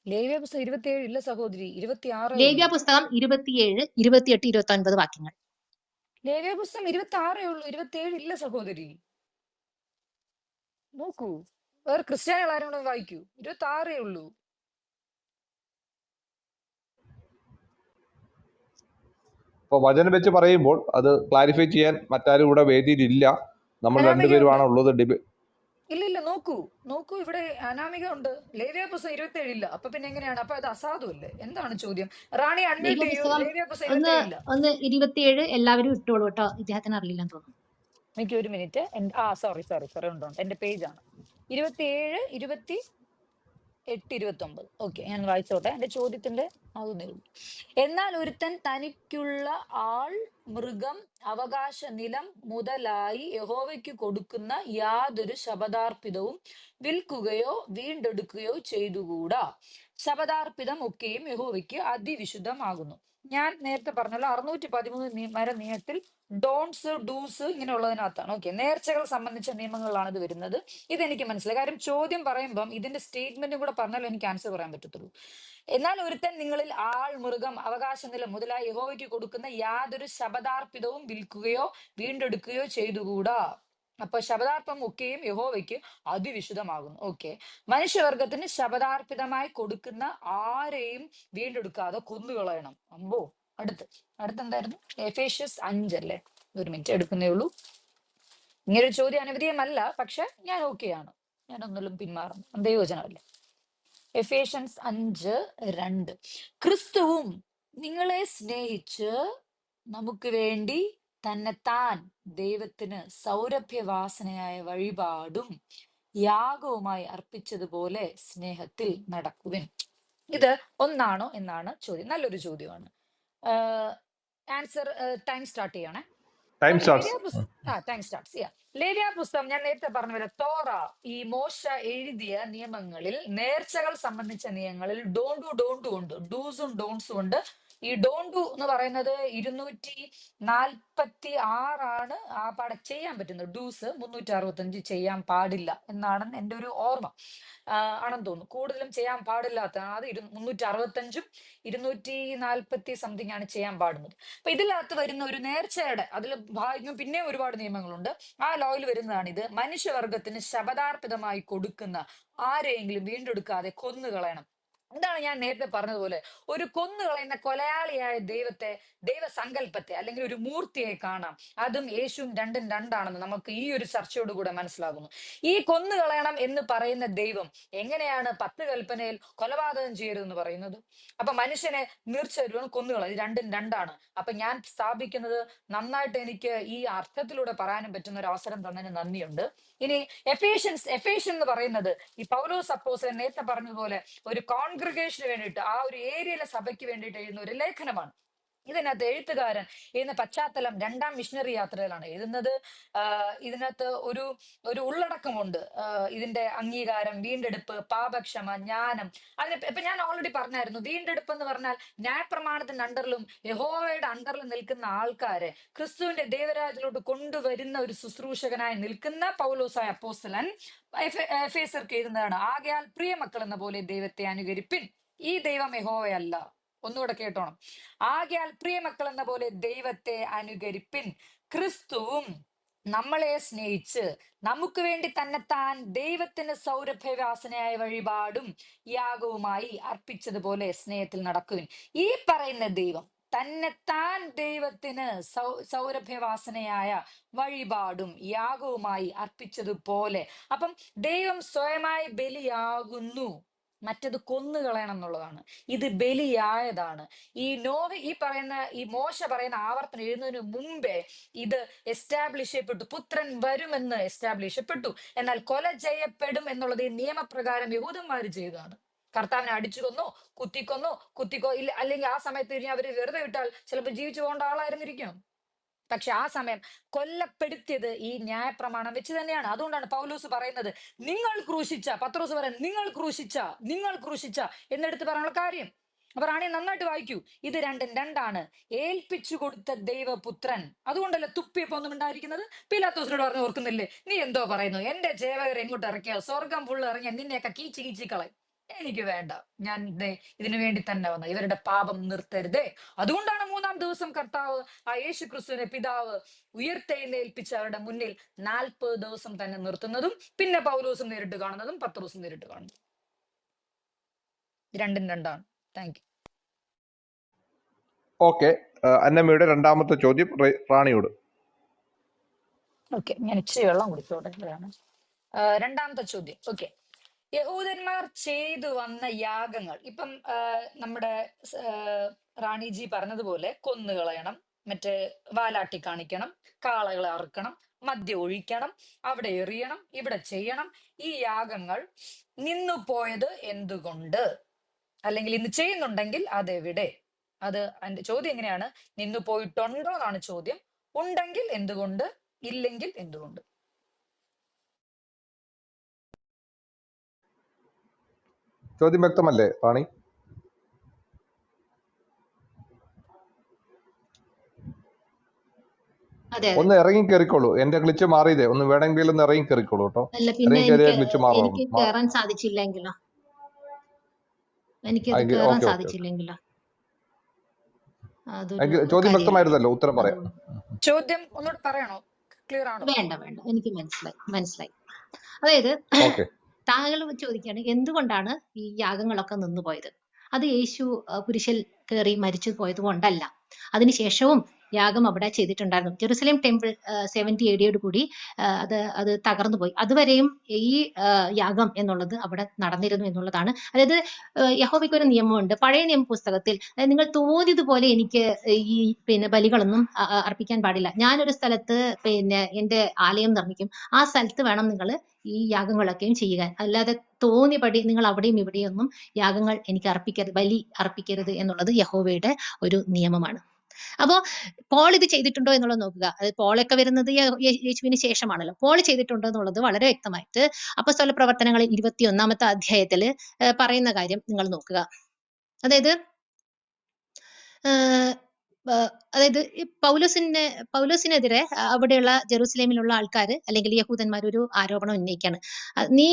ലേവ്യ പുസ്തകം 27 ഇല്ല സഹോദരി, 26. ലേവ്യ പുസ്തകം 27, 28, 29 വാക്യങ്ങൾ. ലേവ്യ പുസ്തകം 26 ഉള്ളൂ, 27 ഇല്ല സഹോദരി. നോക്കൂ, വേറെ ക്രിസ്ത്യാനികൾ ആരും കൂടെ വായിക്കൂ. 26 ഉള്ളൂ. അപ്പോൾ വചനം വെച്ച് പറയുമ്പോൾ അത് ക്ലാരിഫൈ ചെയ്യാൻ മറ്റാരും ഇവിടെ വേദിയിലില്ല. നമ്മൾ അനാമിക ഉണ്ട്. രണ്ടുപേരുമാണ് ഉള്ളത്. ഇല്ല നോക്കൂ ഇവിടെ അനാമിക ഉണ്ട്. ലേവ്യ പുസ്തകം 27 ഇല്ല. അപ്പൊ പിന്നെ എങ്ങനെയാണ്? അപ്പൊ അത് അസാധുവല്ലേ? എന്താണ് ചോദ്യം? റാണി അൺമ്യൂട്ട് ചെയ്യൂ. പുസ്തകം ലേവ്യ പുസ്തകം 27 ഇല്ല. 27 എല്ലാവരും ഇട്ടോളൂ കേട്ടോ. ഇദ്ദേഹത്തിന് അറിയില്ലെന്ന് തോന്നുന്നു. എനിക്ക് ഒരു മിനിറ്റ്. സോറി ഉണ്ട്. എന്റെ പേജാണ് 27, 28, 29. ഓക്കെ, ഞാൻ വായിച്ചോട്ടെ. എന്റെ ചോദ്യത്തിന്റെ അതൊന്നേ ഉള്ളൂ. എന്നാൽ ഒരുത്തൻ തനിക്കുള്ള ആൾ, മൃഗം, അവകാശ നിലം മുതലായി യഹോവയ്ക്ക് കൊടുക്കുന്ന യാതൊരു ശപഥാർപ്പിതവും വിൽക്കുകയോ വീണ്ടെടുക്കുകയോ ചെയ്തുകൂടാ. ശപഥാർപ്പിതം ഒക്കെയും യഹോവയ്ക്ക് അതിവിശുദ്ധമാകുന്നു. ഞാൻ നേരത്തെ പറഞ്ഞല്ലോ 613 വരെ നിയമത്തിൽ ഡോൺസ്, ഡൂസ് ഇങ്ങനെയുള്ളതിനകത്താണ്. ഓക്കെ, നേർച്ചകൾ സംബന്ധിച്ച നിയമങ്ങളിലാണ് ഇത് വരുന്നത്. ഇതെനിക്ക് മനസ്സിലായി. കാര്യം ചോദ്യം പറയുമ്പം ഇതിന്റെ സ്റ്റേറ്റ്മെന്റും കൂടെ പറഞ്ഞാലും എനിക്ക് ആൻസർ പറയാൻ പറ്റത്തുള്ളൂ. എന്നാൽ ഒരുത്തൻ നിങ്ങളിൽ ആൾ, മൃഗം, അവകാശ നിലം മുതലായി യഹോവയ്ക്ക് കൊടുക്കുന്ന യാതൊരു ശപഥാർപ്പിതവും വിൽക്കുകയോ വീണ്ടെടുക്കുകയോ ചെയ്തുകൂടാ. അപ്പൊ ശപഥാർപ്പം ഒക്കെയും യഹോവയ്ക്ക് അതിവിശുദ്ധമാകുന്നു. ഓക്കെ, മനുഷ്യവർഗത്തിന് ശപഥാർപ്പിതമായി കൊടുക്കുന്ന ആരെയും വീണ്ടെടുക്കാതെ കൊന്നുകളയണം. അമ്പോ, അടുത്തെന്തായിരുന്നു? എഫേഷ്യസ് 5 അല്ലേ? ഒരു മിനിറ്റ് എടുക്കുന്നേ ഉള്ളൂ. ഇങ്ങനൊരു ചോദ്യം അനുവദീയമല്ല, പക്ഷെ ഞാൻ ഓക്കെയാണ്. ഞാൻ ഒന്നിലും പിന്മാറുന്നു. ദൈവവചനമല്ലേ. എഫേഷ്യൻസ് 5:2 ക്രിസ്തുവും നിങ്ങളെ സ്നേഹിച്ച് നമുക്ക് വേണ്ടി തന്നെത്താൻ ദൈവത്തിന് സൗരഭ്യവാസനയായ വഴിപാടും യാഗവുമായി അർപ്പിച്ചതുപോലെ സ്നേഹത്തിൽ നടക്കുവിൻ. ഇത് ഒന്നാണോ എന്നാണ് ചോദ്യം. നല്ലൊരു ചോദ്യമാണ്. ആൻസർ ടൈം സ്റ്റാർട്ട് ചെയ്യണേ. ലേവ്യ പുസ്തകം ഞാൻ നേരത്തെ പറഞ്ഞ പോലെ തോറ, ഈ മോശ എഴുതിയ നിയമങ്ങളിൽ, നേർച്ചകൾ സംബന്ധിച്ച നിയമങ്ങളിൽ ഡോണ്ടു ഉണ്ട്, ഡൂസും ഡോൺസും ഉണ്ട്. ഈ ഡോണ്ടു എന്ന് പറയുന്നത് 246 ആ പാടെ ചെയ്യാൻ പറ്റുന്നത്. ഡൂസ് 365 ചെയ്യാൻ പാടില്ല എന്നാണ് എൻ്റെ ഒരു ഓർമ്മ. ആണെന്ന് തോന്നുന്നു. കൂടുതലും ചെയ്യാൻ പാടില്ലാത്ത അത് 365ഉം 240 സംതിങ് ആണ് ചെയ്യാൻ പാടുന്നത്. അപ്പൊ ഇതിനകത്ത് വരുന്ന ഒരു നേർച്ചയുടെ അതിൽ പിന്നെ ഒരുപാട് നിയമങ്ങളുണ്ട്. ആ ലോയിൽ വരുന്നതാണ് ഇത്. മനുഷ്യവർഗത്തിന് ശപഥാർപ്പിതമായി കൊടുക്കുന്ന ആരെയെങ്കിലും വീണ്ടെടുക്കാതെ കൊന്നുകളയണം. എന്താണ് ഞാൻ നേരത്തെ പറഞ്ഞതുപോലെ ഒരു കൊന്നുകളയുന്ന കൊലയാളിയായ ദൈവത്തെ, ദൈവസങ്കല്പത്തെ അല്ലെങ്കിൽ ഒരു മൂർത്തിയെ കാണാം. അതും യേശുവും രണ്ടും രണ്ടാണെന്ന് നമുക്ക് ഈ ഒരു ചർച്ചയോടുകൂടെ മനസ്സിലാകുന്നു. ഈ കൊന്നുകളയണം എന്ന് പറയുന്ന ദൈവം എങ്ങനെയാണ് 10 കൽപ്പനയിൽ കൊലപാതകം ചെയ്യരുതെന്ന് പറയുന്നത്? അപ്പൊ മനുഷ്യനെ നീർച്ചയായിട്ടും കൊന്നുകളയും. ഇത് രണ്ടും രണ്ടാണ്. അപ്പൊ ഞാൻ സ്ഥാപിക്കുന്നത് നന്നായിട്ട് എനിക്ക് ഈ അർത്ഥത്തിലൂടെ പറയാനും പറ്റുന്ന ഒരു അവസരം തന്നതിന് നന്ദിയുണ്ട്. ഇനി എഫേഷ്യൻ എന്ന് പറയുന്നത് ഈ പൗലോസ് അപ്പോസ്തലൻ നേരത്തെ പറഞ്ഞതുപോലെ ഒരു കോൺഗ്രിഗേഷന് വേണ്ടിയിട്ട്, ആ ഒരു ഏരിയയിലെ സഭയ്ക്ക് വേണ്ടിയിട്ട് എഴുതുന്ന ഒരു ലേഖനമാണ്. ഇതിനകത്ത് എഴുത്തുകാരൻ എഴുതുന്ന പശ്ചാത്തലം 2ാം മിഷണറി യാത്രയിലാണ് എഴുതുന്നത്. ഇതിനകത്ത് ഒരു ഉള്ളടക്കമുണ്ട്. ഇതിന്റെ അംഗീകാരം, വീണ്ടെടുപ്പ്, പാപക്ഷമ, ജ്ഞാനം. ഇപ്പൊ ഞാൻ ഓൾറെഡി പറഞ്ഞായിരുന്നു, വീണ്ടെടുപ്പ് എന്ന് പറഞ്ഞാൽ ന്യായപ്രമാണത്തിന്റെ അണ്ടറിലും യഹോവയുടെ അണ്ടറിലും നിൽക്കുന്ന ആൾക്കാരെ ക്രിസ്തുവിന്റെ ദൈവരാജ്യത്തിലോട്ട് കൊണ്ടുവരുന്ന ഒരു ശുശ്രൂഷകനായി നിൽക്കുന്ന പൗലോസായ അപ്പോസ്തലൻ എഫേസ്യർക്ക് എഴുതുന്നതാണ്. ആകയാൽ പ്രിയ മക്കൾ എന്ന പോലെ ദൈവത്തെ അനുകരിപ്പിൻ. ഈ ദൈവം യഹോവയല്ല. ഒന്നുകൂടെ കേട്ടോണം. ആകയാൽ പ്രിയമക്കൾ എന്ന പോലെ ദൈവത്തെ അനുകരിപ്പിൻ. ക്രിസ്തുവും നമ്മളെ സ്നേഹിച്ച് നമുക്ക് വേണ്ടി തന്നെത്താൻ ദൈവത്തിന് സൗരഭ്യവാസനയായ വഴിപാടും യാഗവുമായി അർപ്പിച്ചതുപോലെ സ്നേഹത്തിൽ നടക്കുവിൻ. ഈ പറയുന്ന ദൈവം തന്നെത്താൻ ദൈവത്തിന് സൗരഭ്യവാസനയായ വഴിപാടും യാഗവുമായി അർപ്പിച്ചതുപോലെ. അപ്പം ദൈവം സ്വയമായി ബലിയാകുന്നു. മറ്റത് കൊന്നുകളയണം എന്നുള്ളതാണ്. ഇത് ബലിയായതാണ്. ഈ പറയുന്ന ഈ മോശ പറയുന്ന ആവർത്തനം എഴുതുന്നതിന് മുമ്പേ ഇത് എസ്റ്റാബ്ലിഷ് ചെയ്യപ്പെട്ടു. പുത്രൻ വരുമെന്ന് എസ്റ്റാബ്ലിഷ് ചെയ്യപ്പെട്ടു. എന്നാൽ കൊല ചെയ്യപ്പെടും എന്നുള്ളത് ഈ നിയമപ്രകാരം യഹൂദന്മാർ ചെയ്തതാണ്. കർത്താവിനെ അടിച്ചു കുത്തിക്കോ ഇല്ല, അല്ലെങ്കിൽ ആ സമയത്ത് ഇനി അവര് വെറുതെ വിട്ടാൽ ചിലപ്പോൾ ജീവിച്ചു പോകേണ്ട ആളായിരുന്നിരിക്കും. പക്ഷെ ആ സമയം കൊല്ലപ്പെടുത്തിയത് ഈ ന്യായപ്രമാണം വെച്ച് തന്നെയാണ്. അതുകൊണ്ടാണ് പൗലോസ് പറയുന്നത് നിങ്ങൾ ക്രൂശിച്ച, പത്രോസ് പറയുന്നത് നിങ്ങൾ ക്രൂശിച്ച എന്നെടുത്ത് പറയാനുള്ള കാര്യം. അപ്പൊ റാണി നന്നായിട്ട് വായിക്കൂ. ഇത് രണ്ടും രണ്ടാണ്. ഏൽപ്പിച്ചു കൊടുത്ത ദൈവപുത്രൻ. അതുകൊണ്ടല്ലേ തുപ്പിയപ്പോ ഒന്നും ഉണ്ടായിരിക്കുന്നത്. പീലാത്തോസിനോട് പറഞ്ഞു, ഓർക്കുന്നില്ലേ? നീ എന്തോ പറയുന്നു, എന്റെ സേവകരെ എങ്ങോട്ട് ഇറക്കിയ സ്വർഗം ഫുള്ള് ഇറങ്ങിയ നിന്നെയൊക്കെ കീച്ചി കളയും. എനിക്ക് വേണ്ട, ഞാൻ ഇതിനു വേണ്ടി തന്നെ വന്ന ഇവരുടെ പാപം നിർത്തരുതേ. അതുകൊണ്ടാണ് 3-ാം ദിവസം കർത്താവ് ആ യേശു ക്രിസ്തുവിനെ പിതാവ് ഉയർത്തെഴുന്നേൽപ്പിച്ച് അവരുടെ മുന്നിൽ 40 ദിവസം തന്നെ നിർത്തുന്നതും പിന്നെ പൗലോസും നേരിട്ട് കാണുന്നതും പത്രോസും നേരിട്ട് കാണുന്നതും. രണ്ടും രണ്ടാണ്. Thank you. ഓക്കെ, അന്നമ്മയുടെ രണ്ടാമത്തെ ചോദ്യം റാണിയോട്. ഓക്കെ, ഞാൻ ഇച്ചിരി വെള്ളം കുടിച്ചോട്ടെ. രണ്ടാമത്തെ ചോദ്യം. ഓക്കെ, യഹൂദന്മാർ ചെയ്തു വന്ന യാഗങ്ങൾ ഇപ്പം നമ്മുടെ റാണിജി പറഞ്ഞതുപോലെ കൊന്നുകളയണം, മറ്റേ വാലാട്ടി കാണിക്കണം, കാളകളെ അറുക്കണം, മദ്യം ഒഴിക്കണം, അവിടെ എറിയണം, ഇവിടെ ചെയ്യണം. ഈ യാഗങ്ങൾ നിന്നു പോയത് എന്തുകൊണ്ട്? അല്ലെങ്കിൽ ഇന്ന് ചെയ്യുന്നുണ്ടെങ്കിൽ അതെവിടെ? അത് എന്റെ ചോദ്യം എങ്ങനെയാണ്? നിന്നു പോയിട്ടുണ്ടോ എന്നാണ് ചോദ്യം. ഉണ്ടെങ്കിൽ എന്തുകൊണ്ട്? ഇല്ലെങ്കിൽ എന്തുകൊണ്ട്? ചോദ്യം വ്യക്തമല്ലേ റാണി? ഒന്ന് ഇറങ്ങി കയറിക്കോളൂ, എന്റെ ഗ്ലിച്ച് മാറിയതേ. ഒന്ന് വേണമെങ്കിൽ ഒന്ന് ഇറങ്ങി കയറിക്കോളൂ കേട്ടോ. അല്ല, പിന്നെ ഇറങ്ങി കയറിയ ഗ്ലിച്ച് മാറും. എനിക്ക് കയറാൻ സാധിച്ചില്ലെങ്കിലോ? എനിക്കത് കയറാൻ സാധിച്ചില്ലെങ്കിലോ? ചോദ്യം വ്യക്തമായിരുന്നല്ലോ, ഉത്തരം പറയാം. ചോദ്യം ഒന്നുകൂടെ പറയണോ? ക്ലിയർ ആണോ? വേണ്ട, എനിക്ക് മനസ്സിലായി. അതായത് താങ്കൾ ചോദിക്കുകയാണ് എന്തുകൊണ്ടാണ് ഈ യാഗങ്ങളൊക്കെ നിന്നുപോയത്. അത് യേശു കുരിശിൽ കയറി മരിച്ചു പോയത് കൊണ്ടല്ല. അതിനുശേഷവും യാഗം അവിടെ ചെയ്തിട്ടുണ്ടായിരുന്നു. ജെറുസലേം ടെമ്പിൾ 70 AD കൂടി അത് തകർന്നു പോയി. അതുവരെയും ഈ യാഗം എന്നുള്ളത് അവിടെ നടന്നിരുന്നു എന്നുള്ളതാണ്. അതായത് യഹോവയ്ക്ക് ഒരു നിയമമുണ്ട് പഴയ നിയമ പുസ്തകത്തിൽ. നിങ്ങൾ തോന്നിയതുപോലെ എനിക്ക് ഈ ബലികളൊന്നും അർപ്പിക്കാൻ പാടില്ല. ഞാനൊരു സ്ഥലത്ത് എന്റെ ആലയം നിർമ്മിക്കും, ആ സ്ഥലത്ത് വേണം നിങ്ങൾ ഈ യാഗങ്ങളൊക്കെയും ചെയ്യുക. അല്ലാതെ തോന്നിയപടി നിങ്ങൾ അവിടെയും ഇവിടെയും ഒന്നും യാഗങ്ങൾ എനിക്ക് അർപ്പിക്കരുത്, ബലി അർപ്പിക്കരുത് എന്നുള്ളത് യഹോവയുടെ ഒരു നിയമമാണ്. അപ്പോ പോൾ ഇത് ചെയ്തിട്ടുണ്ടോ എന്നുള്ളത് നോക്കുക. അത് പോളൊക്കെ വരുന്നത് യേശുവിന് ശേഷമാണല്ലോ. പോൾ ചെയ്തിട്ടുണ്ടോ എന്നുള്ളത് വളരെ വ്യക്തമായിട്ട് അപ്പോസ്തല പ്രവർത്തനങ്ങൾ 21-ാമത്തെ അധ്യായത്തിൽ പറയുന്ന കാര്യം നിങ്ങൾ നോക്കുക. അതായത് പൗലോസിനെതിരെ അവിടെയുള്ള ജെറുസലേമിലുള്ള ആൾക്കാർ അല്ലെങ്കിൽ യഹൂദന്മാർ ഒരു ആരോപണം ഉന്നയിക്കാണ്. നീ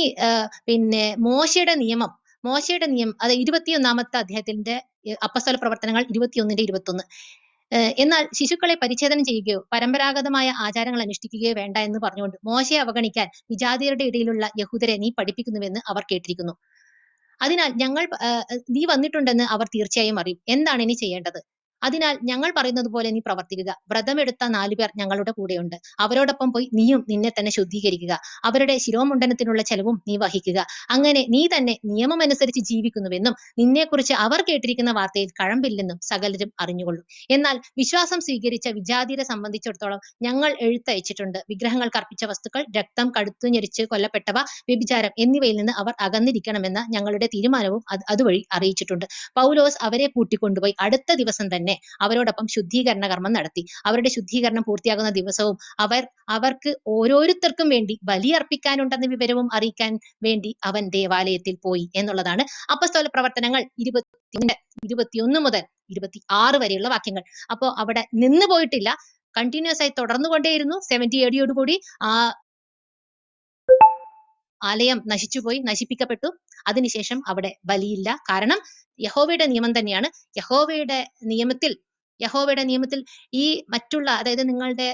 മോശയുടെ നിയമം അത് 21-ാമത്തെ അധ്യായത്തിന്റെ അപ്പോസ്തല പ്രവർത്തനങ്ങൾ 21-ന്റെ-21. എന്നാൽ ശിശുക്കളെ പരിച്ഛേദനം ചെയ്യുകയോ പരമ്പരാഗതമായ ആചാരങ്ങൾ അനുഷ്ഠിക്കുകയോ വേണ്ട എന്ന് പറഞ്ഞുകൊണ്ട് മോശയെ അവഗണിക്കാൻ വിജാതിയരുടെ ഇടയിലുള്ള യഹൂദരെ നീ പഠിപ്പിക്കുന്നുവെന്ന് അവർ കേട്ടിരിക്കുന്നു. അതിനാൽ നീ വന്നിട്ടുണ്ടെന്ന് അവർ തീർച്ചയായും അറിയും. എന്താണ് ഇനി ചെയ്യേണ്ടത്? അതിനാൽ ഞങ്ങൾ പറയുന്നത് പോലെ നീ പ്രവർത്തിക്കുക. വ്രതമെടുത്ത 4 പേർ ഞങ്ങളുടെ കൂടെയുണ്ട്. അവരോടൊപ്പം പോയി നീയും നിന്നെ തന്നെ ശുദ്ധീകരിക്കുക. അവരുടെ ശിരോമുണ്ടനത്തിനുള്ള ചെലവും നീ വഹിക്കുക. അങ്ങനെ നീ തന്നെ നിയമം അനുസരിച്ച് ജീവിക്കുന്നുവെന്നും നിന്നെക്കുറിച്ച് അവർ കേട്ടിരിക്കുന്ന വാർത്തയിൽ കഴമ്പില്ലെന്നും സകലരും അറിഞ്ഞുകൊള്ളും. എന്നാൽ വിശ്വാസം സ്വീകരിച്ച വിജാതിയരെ സംബന്ധിച്ചിടത്തോളം ഞങ്ങൾ എഴുത്തയച്ചിട്ടുണ്ട്. വിഗ്രഹങ്ങൾക്ക് അർപ്പിച്ച വസ്തുക്കൾ, രക്തം, കഴുത്തു ഞെരിച്ച് കൊല്ലപ്പെട്ടവ, വ്യഭിചാരം എന്നിവയിൽ നിന്ന് അവർ അകന്നിരിക്കണമെന്ന ഞങ്ങളുടെ തീരുമാനവും അതുവഴി അറിയിച്ചിട്ടുണ്ട്. പൗലോസ് അവരെ കൂട്ടിക്കൊണ്ടുപോയി അടുത്ത ദിവസം തന്നെ അവരോടൊപ്പം ശുദ്ധീകരണ കർമ്മം നടത്തി. അവരുടെ ശുദ്ധീകരണം പൂർത്തിയാകുന്ന ദിവസവും അവർക്ക് ഓരോരുത്തർക്കും വേണ്ടി ബലിയർപ്പിക്കാനുണ്ടെന്ന വിവരവും അറിയിക്കാൻ വേണ്ടി അവൻ ദേവാലയത്തിൽ പോയി എന്നുള്ളതാണ് അപ്പോസ്തല പ്രവർത്തനങ്ങൾ 21 മുതൽ 26 വരെയുള്ള വാക്യങ്ങൾ. അപ്പോ അവിടെ നിന്ന് പോയിട്ടില്ല, കണ്ടിന്യൂസ് ആയി തുടർന്നുകൊണ്ടേയിരുന്നു. 70 AD കൂടി ആ ആലയം നശിപ്പിക്കപ്പെട്ടു. അതിനുശേഷം അവിടെ ബലിയില്ല. കാരണം യഹോവയുടെ നിയമം തന്നെയാണ്. യഹോവയുടെ നിയമത്തിൽ ഈ മറ്റുള്ള, അതായത് നിങ്ങളുടെ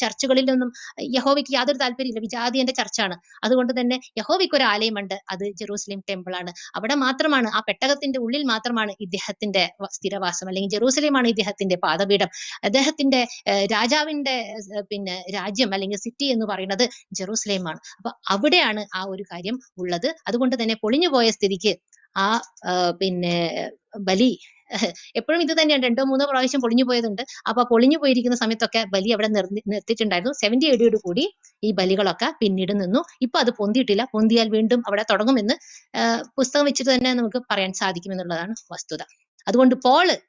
ചർച്ചുകളിലൊന്നും യഹോവയ്ക്ക് യാതൊരു താല്പര്യമില്ല. വിജാതിയന്റെ ചർച്ചാണ്. അതുകൊണ്ട് തന്നെ യഹോവയ്ക്ക് ഒരു ആലയമുണ്ട്, അത് ജെറൂസലേം ടെമ്പിൾ ആണ്. അവിടെ മാത്രമാണ്, ആ പെട്ടകത്തിന്റെ ഉള്ളിൽ മാത്രമാണ് ഇദ്ദേഹത്തിന്റെ സ്ഥിരവാസം, അല്ലെങ്കിൽ ജെറൂസലേമാണ് ഇദ്ദേഹത്തിന്റെ പാദപീഠം. അദ്ദേഹത്തിന്റെ രാജാവിന്റെ രാജ്യം അല്ലെങ്കിൽ സിറ്റി എന്ന് പറയുന്നത് ജെറൂസലേമാണ്. അപ്പൊ അവിടെയാണ് ആ ഒരു കാര്യം ഉള്ളത്. അതുകൊണ്ട് തന്നെ പൊളിഞ്ഞുപോയ സ്ഥിതിക്ക് ആ ബലി എപ്പോഴും ഇത് തന്നെയാണ്. 2-3 പ്രാവശ്യം പൊളിഞ്ഞു പോയതുണ്ട്. അപ്പൊ പൊളിഞ്ഞു പോയിരിക്കുന്ന സമയത്തൊക്കെ ബലി അവിടെ നിർത്തിയിട്ടുണ്ടായിരുന്നു. 70 AD കൂടി ഈ ബലികളൊക്കെ പിന്നീട് നിന്നു. ഇപ്പൊ അത് പൊന്തിയിട്ടില്ല. പൊന്തിയാൽ വീണ്ടും അവിടെ തുടങ്ങുമെന്ന് പുസ്തകം വെച്ചിട്ട് തന്നെ നമുക്ക് പറയാൻ സാധിക്കുമെന്നുള്ളതാണ് വസ്തുത. അതുകൊണ്ട്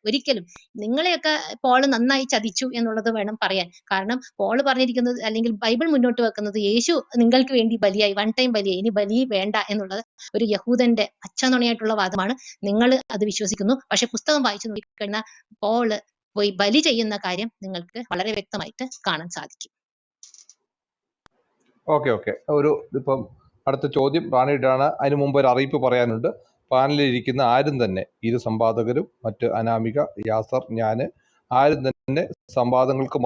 ഒരിക്കലും നിങ്ങളെയൊക്കെ പോള് നന്നായി ചതിച്ചു എന്നുള്ളത് വേണം പറയാൻ. കാരണം പോള് പറഞ്ഞിരിക്കുന്നത്, അല്ലെങ്കിൽ ബൈബിൾ മുന്നോട്ട് വെക്കുന്നത്, യേശു നിങ്ങൾക്ക് വേണ്ടി ബലിയായി, വൺ ടൈം ബലിയായി, ഇനി ബലി വേണ്ട എന്നുള്ളത് ഒരു യഹൂദന്റെ പച്ചനുണയായിട്ടുള്ള വാദമാണ്. നിങ്ങൾ അത് വിശ്വസിക്കുന്നു. പക്ഷെ പുസ്തകം വായിച്ചു നോക്കിക്കഴിഞ്ഞാൽ പോള് പോയി ബലി ചെയ്യുന്ന കാര്യം നിങ്ങൾക്ക് വളരെ വ്യക്തമായിട്ട് കാണാൻ സാധിക്കും. ഓക്കെ ഇപ്പം അടുത്ത ചോദ്യം റാണിയുടെയാണ്. അതിനു മുമ്പ് ഒരു അറിയിപ്പ് പറയാനുണ്ട്. പാനലിൽ ഇരിക്കുന്ന ആരും തന്നെ, ഇരു സംവാദകരും, മറ്റ് അനാമിക, യാസർ, ഞാൻ ആരും തന്നെ തന്നെ സംവാദങ്ങൾക്ക്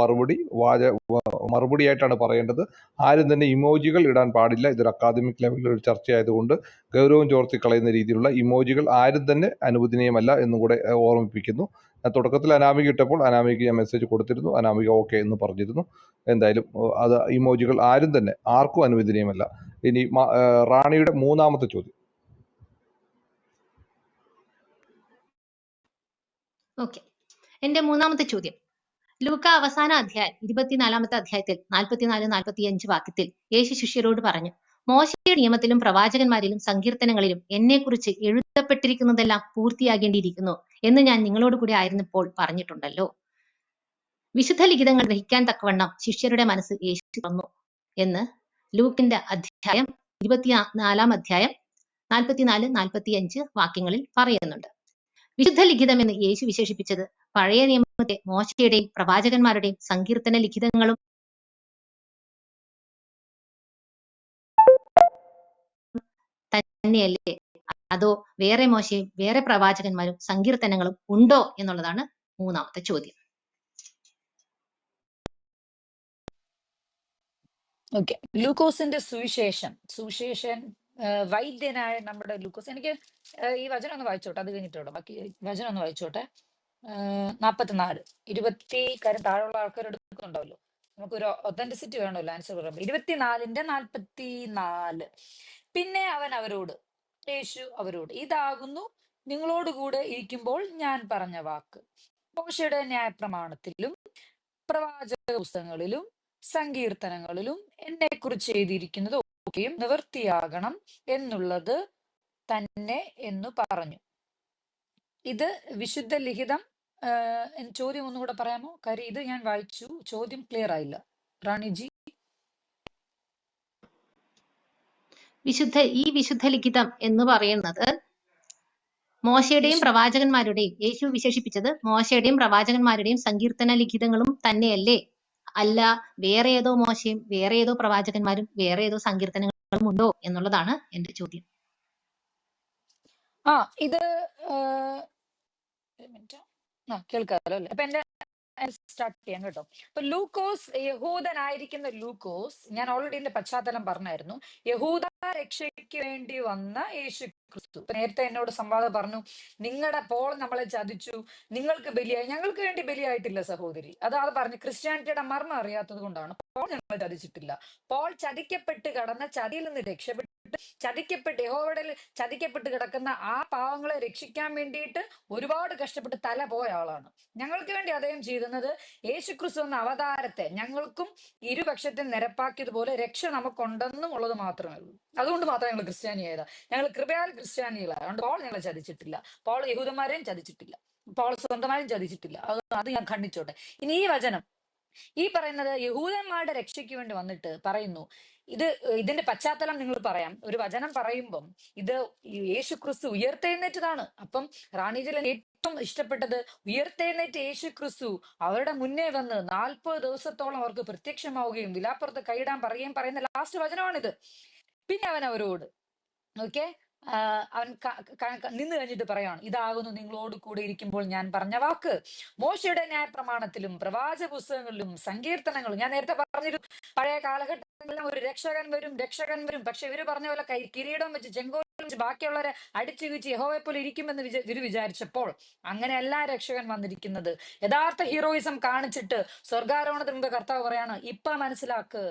മറുപടിയായിട്ടാണ് പറയേണ്ടത്. ആരും തന്നെ ഇമോജികൾ ഇടാൻ പാടില്ല. ഇതൊരു അക്കാദമിക് ലെവലിൽ ഒരു ചർച്ചയായതുകൊണ്ട് ഗൗരവം ചോർത്തി കളയുന്ന രീതിയിലുള്ള ഇമോജികൾ ആരും തന്നെ അനുവദനീയമല്ല എന്നും കൂടെ ഓർമ്മിപ്പിക്കുന്നു. തുടക്കത്തിൽ അനാമിക ഇട്ടപ്പോൾ അനാമിക ഞാൻ മെസ്സേജ് കൊടുത്തിരുന്നു. അനാമിക ഓക്കെ എന്ന് പറഞ്ഞിരുന്നു. എന്തായാലും അത് ഇമോജികൾ ആരും തന്നെ ആർക്കും അനുവദനീയമല്ല. ഇനി റാണിയുടെ മൂന്നാമത്തെ ചോദ്യം. ഓക്കെ, എന്റെ മൂന്നാമത്തെ ചോദ്യം, ലൂക്ക അവസാന അധ്യായം 24-ാമത്തെ അധ്യായത്തിൽ 44-45 വാക്യത്തിൽ യേശു ശിഷ്യരോട് പറഞ്ഞു, മോശയുടെ നിയമത്തിലും പ്രവാചകന്മാരിലും സങ്കീർത്തനങ്ങളിലും എന്നെക്കുറിച്ച് എഴുതപ്പെട്ടിരിക്കുന്നതെല്ലാം പൂർത്തിയാകേണ്ടിയിരിക്കുന്നു എന്ന് ഞാൻ നിങ്ങളോട് കൂടി ആയിരുന്നപ്പോൾ പറഞ്ഞിട്ടുണ്ടല്ലോ. വിശുദ്ധ ലിഖിതങ്ങൾ ഗ്രഹിക്കാൻ തക്കവണ്ണം ശിഷ്യരുടെ മനസ്സ് യേശു തുറന്നു എന്ന് ലൂക്കിന്റെ അധ്യായം 24-ാം അധ്യായം 44-45 വാക്യങ്ങളിൽ പറയുന്നുണ്ട്. വിശുദ്ധ ലിഖിതം എന്ന് യേശു വിശേഷിപ്പിച്ചത് പഴയ നിയമത്തെ മോശയുടെയും പ്രവാചകന്മാരുടെയും സങ്കീർത്തന ലിഖിതങ്ങളും തന്നെയല്ലേ, അതോ വേറെ മോശയും വേറെ പ്രവാചകന്മാരും സങ്കീർത്തനങ്ങളും ഉണ്ടോ എന്നുള്ളതാണ് മൂന്നാമത്തെ ചോദ്യം. ഓക്കെ, ലൂക്കോസിന്റെ സുവിശേഷൻ വൈദ്യനായ നമ്മുടെ ലൂക്കോസ്, എനിക്ക് ഈ വചനം ഒന്ന് വായിച്ചോട്ടെ, അത് കഴിഞ്ഞിട്ടോട്ടെ ബാക്കി വചനം ഒന്ന് വായിച്ചോട്ടെ. 44 20 കാര്യം താഴെയുള്ള ആൾക്കാർ എടുക്കുന്നുണ്ടാവല്ലോ, നമുക്കൊരു ഒതന്റിസിറ്റി വേണമല്ലോ ആൻസർ പറയുമ്പോൾ. 24:44 പിന്നെ യേശു അവരോട് ഇതാകുന്നു നിങ്ങളോടുകൂടെ ഇരിക്കുമ്പോൾ ഞാൻ പറഞ്ഞ വാക്ക്, മോശയുടെ ന്യായപ്രമാണത്തിലും പ്രവാചക പുസ്തകങ്ങളിലും സങ്കീർത്തനങ്ങളിലും എന്നെ കുറിച്ച് എഴുതിയിരിക്കുന്നത് ഒക്കെയും നിവൃത്തിയാകണം എന്നുള്ളത് തന്നെ എന്ന് പറഞ്ഞു. ഇത് വിശുദ്ധ ലിഖിതം. ചോദ്യം ഒന്നുകൂടെ പറയാമോ? കാര്യം ഇത് ഞാൻ വായിച്ചു, ചോദ്യം ക്ലിയർ ആയില്ല. റാണിജി. ഈ വിശുദ്ധ ലിഖിതം എന്ന് പറയുന്നത് മോശയുടെയും പ്രവാചകന്മാരുടെയും, യേശു വിശേഷിപ്പിച്ചത് മോശയുടെയും പ്രവാചകന്മാരുടെയും സങ്കീർത്തന ലിഖിതങ്ങളും തന്നെയല്ലേ, അല്ല വേറെ ഏതോ മോശയും വേറെ ഏതോ പ്രവാചകന്മാരും വേറെ ഏതോ സങ്കീർത്തനങ്ങളും ഉണ്ടോ എന്നുള്ളതാണ് എന്റെ ചോദ്യം. ഇത് കേൾക്കാമല്ലോ അല്ലേ? അപ്പൊ എന്റെ സ്റ്റാർട്ട് ചെയ്യാം കേട്ടോ. അപ്പൊ ലൂക്കോസ്, യഹൂദനായിരിക്കുന്ന ലൂക്കോസ്, ഞാൻ ഓൾറെഡി എന്റെ പശ്ചാത്തലം പറഞ്ഞായിരുന്നു. യഹൂദ രക്ഷയ്ക്ക് വേണ്ടി വന്ന യേശു ക്രിസ്തു. നേരത്തെ എന്നോട് സംവാദം പറഞ്ഞു, നിങ്ങളുടെ പോൾ നമ്മളെ ചതിച്ചു, നിങ്ങൾക്ക് ബലിയായി. ഞങ്ങൾക്ക് വേണ്ടി ബലിയായിട്ടില്ല സഹോദരി. അത് പറഞ്ഞു, ക്രിസ്ത്യാനിറ്റിയുടെ മർമ്മം അറിയാത്തത് കൊണ്ടാണ്. പോൾ ഞങ്ങളെ ചതിച്ചിട്ടില്ല. പോൾ ചതിക്കപ്പെട്ട് കടന്ന ചതിയിൽ നിന്ന് രക്ഷപ്പെട്ട് യഹോവയുടെ ചതിക്കപ്പെട്ട് കിടക്കുന്ന ആ പാവങ്ങളെ രക്ഷിക്കാൻ വേണ്ടിയിട്ട് ഒരുപാട് കഷ്ടപ്പെട്ട് തല പോയ ആളാണ്. ഞങ്ങൾക്ക് വേണ്ടി അദ്ദേഹം ചെയ്യുന്നത് യേശുക്രിസ്തു എന്ന അവതാരത്തെ ഞങ്ങൾക്കും ഇരുപക്ഷത്തെ നിരപ്പാക്കിയതുപോലെ രക്ഷ നമുക്കുണ്ടെന്നും ഉള്ളത് മാത്രമേ ഉള്ളൂ. അതുകൊണ്ട് മാത്രമേ ഞങ്ങൾ ക്രിസ്ത്യാനിയായത്. ഞങ്ങൾ കൃപയാൽ ക്രിസ്ത്യാനികളാണ്. അതുകൊണ്ട് പോൾ ഞങ്ങളെ ചതിച്ചിട്ടില്ല. പോൾ യഹൂദന്മാരെയും ചതിച്ചിട്ടില്ല. പോൾ സ്വന്തമായും ചതിച്ചിട്ടില്ല. അത് ഞാൻ ഖണ്ഡിച്ചോട്ടെ. ഇനി ഈ വചനം ഈ പറയുന്നത് യഹൂദന്മാരുടെ രക്ഷയ്ക്ക് വേണ്ടി വന്നിട്ട് പറയുന്നു. ഇതിന്റെ പശ്ചാത്തലം നിങ്ങൾ പറയാം. ഒരു വചനം പറയുമ്പം ഇത് യേശു ക്രിസ്തു ഉയർത്തെഴുന്നേറ്റതാണ്. അപ്പം റാണിജിൽ ഏറ്റവും ഇഷ്ടപ്പെട്ടത് ഉയർത്തെഴുന്നേറ്റ് യേശു ക്രിസ്തു അവരുടെ മുന്നേ വന്ന് 40 ദിവസത്തോളം അവർക്ക് പ്രത്യക്ഷമാവുകയും വിലാപ്പുറത്ത് കൈയിടാൻ പറയുന്ന ലാസ്റ്റ് വചനമാണിത്. പിന്നെ അവരോട് അവൻ നിന്ന് കഴിഞ്ഞിട്ട് പറയാണ്, ഇതാകുന്നു നിങ്ങളോട് കൂടെ ഇരിക്കുമ്പോൾ ഞാൻ പറഞ്ഞ വാക്ക്, മോശയുടെ ന്യായപ്രമാണത്തിലും പ്രവാചക പുസ്തകങ്ങളിലും സങ്കീർത്തനങ്ങളും. ഞാൻ നേരത്തെ പറഞ്ഞിരുന്നു, പഴയ കാലഘട്ടങ്ങളിലും ഒരു രക്ഷകൻ വരും. പക്ഷെ ഇവര് പറഞ്ഞ പോലെ കിരീടം വെച്ച് ചെങ്കോൽ വെച്ച് ബാക്കിയുള്ളവരെ അടിച്ചു വീച്ച് യഹോവയെ പോലെ ഇരിക്കുമെന്ന് ഇവര് വിചാരിച്ചപ്പോൾ അങ്ങനെയല്ല രക്ഷകൻ വന്നിരിക്കുന്നത്. യഥാർത്ഥ ഹീറോയിസം കാണിച്ചിട്ട് സ്വർഗാരോഹണത്തിന് മുമ്പ് കർത്താവ് പറയാണ്, ഇപ്പൊ മനസ്സിലാക്ക്,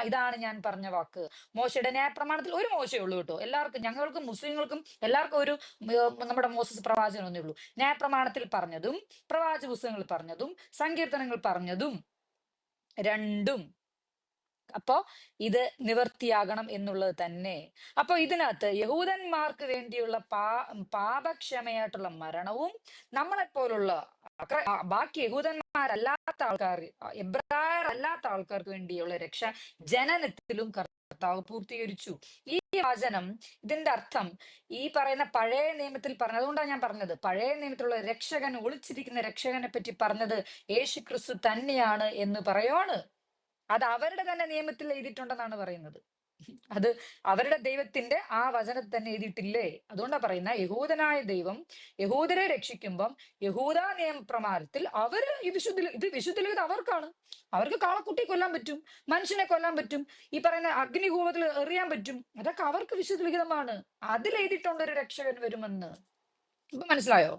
ഇതാണ് ഞാൻ പറഞ്ഞ വാക്ക്. മോശയുടെ ന്യായപ്രമാണത്തിൽ ഒരു മോശയേ ഉള്ളൂ കേട്ടോ. എല്ലാവർക്കും, ഞങ്ങൾക്കും മുസ്ലിങ്ങൾക്കും എല്ലാവർക്കും ഒരു നമ്മുടെ മോസസ് പ്രവാചകൻ ഒന്നേ ഉള്ളൂ. ന്യായപ്രമാണത്തിൽ പറഞ്ഞതും പ്രവാചക പുസ്തകങ്ങളിൽ പറഞ്ഞതും സങ്കീർത്തനങ്ങൾ പറഞ്ഞതും രണ്ടും. അപ്പോ ഇത് നിവർത്തിയാകണം എന്നുള്ളത് തന്നെ. അപ്പൊ ഇതിനകത്ത് യഹൂദന്മാർക്ക് വേണ്ടിയുള്ള പാപക്ഷമയായിട്ടുള്ള മരണവും നമ്മളെപ്പോലുള്ള ബാക്കി യഹൂദന്മാരല്ലാത്ത ആൾക്കാർ, എബ്രായരല്ലാത്ത ആൾക്കാർക്ക് വേണ്ടിയുള്ള രക്ഷ ജനനത്തിലും കർത്താവ് പൂർത്തീകരിച്ചു. ഈ വചനം, ഇതിന്റെ അർത്ഥം ഈ പറയുന്ന പഴയ നിയമത്തിൽ പറഞ്ഞത്, അതുകൊണ്ടാണ് ഞാൻ പറഞ്ഞത് പഴയ നിയമത്തിലുള്ള രക്ഷകൻ, ഒളിച്ചിരിക്കുന്ന രക്ഷകനെ പറ്റി പറഞ്ഞത് യേശു ക്രിസ്തു തന്നെയാണ് എന്ന് പറയുവാണ്. അത് അവരുടെ തന്നെ നിയമത്തിൽ എഴുതിയിട്ടുണ്ടെന്നാണ് പറയുന്നത്. അത് അവരുടെ ദൈവത്തിന്റെ ആ വചനത്തിൽ തന്നെ എഴുതിയിട്ടില്ലേ? അതുകൊണ്ടാ പറയുന്ന യഹൂദനായ ദൈവം യഹൂദരെ രക്ഷിക്കുമ്പം യഹൂദ നിയമപ്രമാണത്തിൽ അവര് ഈ വിശുദ്ധ അവർക്കാണ്. അവർക്ക് കാളക്കുട്ടിയെ കൊല്ലാൻ പറ്റും, മനുഷ്യനെ കൊല്ലാൻ പറ്റും, ഈ പറയുന്ന അഗ്നികൂപത്തിൽ എറിയാൻ പറ്റും. അതൊക്കെ അവർക്ക് വിശുദ്ധ ലിഖിതമാണ്. അതിലെഴുതിയിട്ടുണ്ട് ഒരു രക്ഷകൻ വരുമെന്ന്. ഇപ്പൊ മനസ്സിലായോ?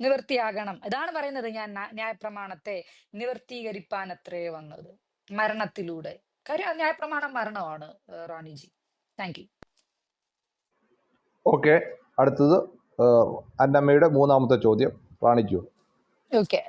നിവൃത്തിയാകണം. ഇതാണ് പറയുന്നത്, ഞാൻ ന്യായപ്രമാണത്തെ നിവർത്തീകരിപ്പാൻ അത്രേ വന്നത്, മരണത്തിലൂടെ. കാര്യം ന്യായപ്രമാണം മരണമാണ്. റാണിജി, താങ്ക് യു. ഓക്കെ, അടുത്തത് അന്നമ്മയുടെ മൂന്നാമത്തെ ചോദ്യം റാണിക്കു. ഓക്കെ,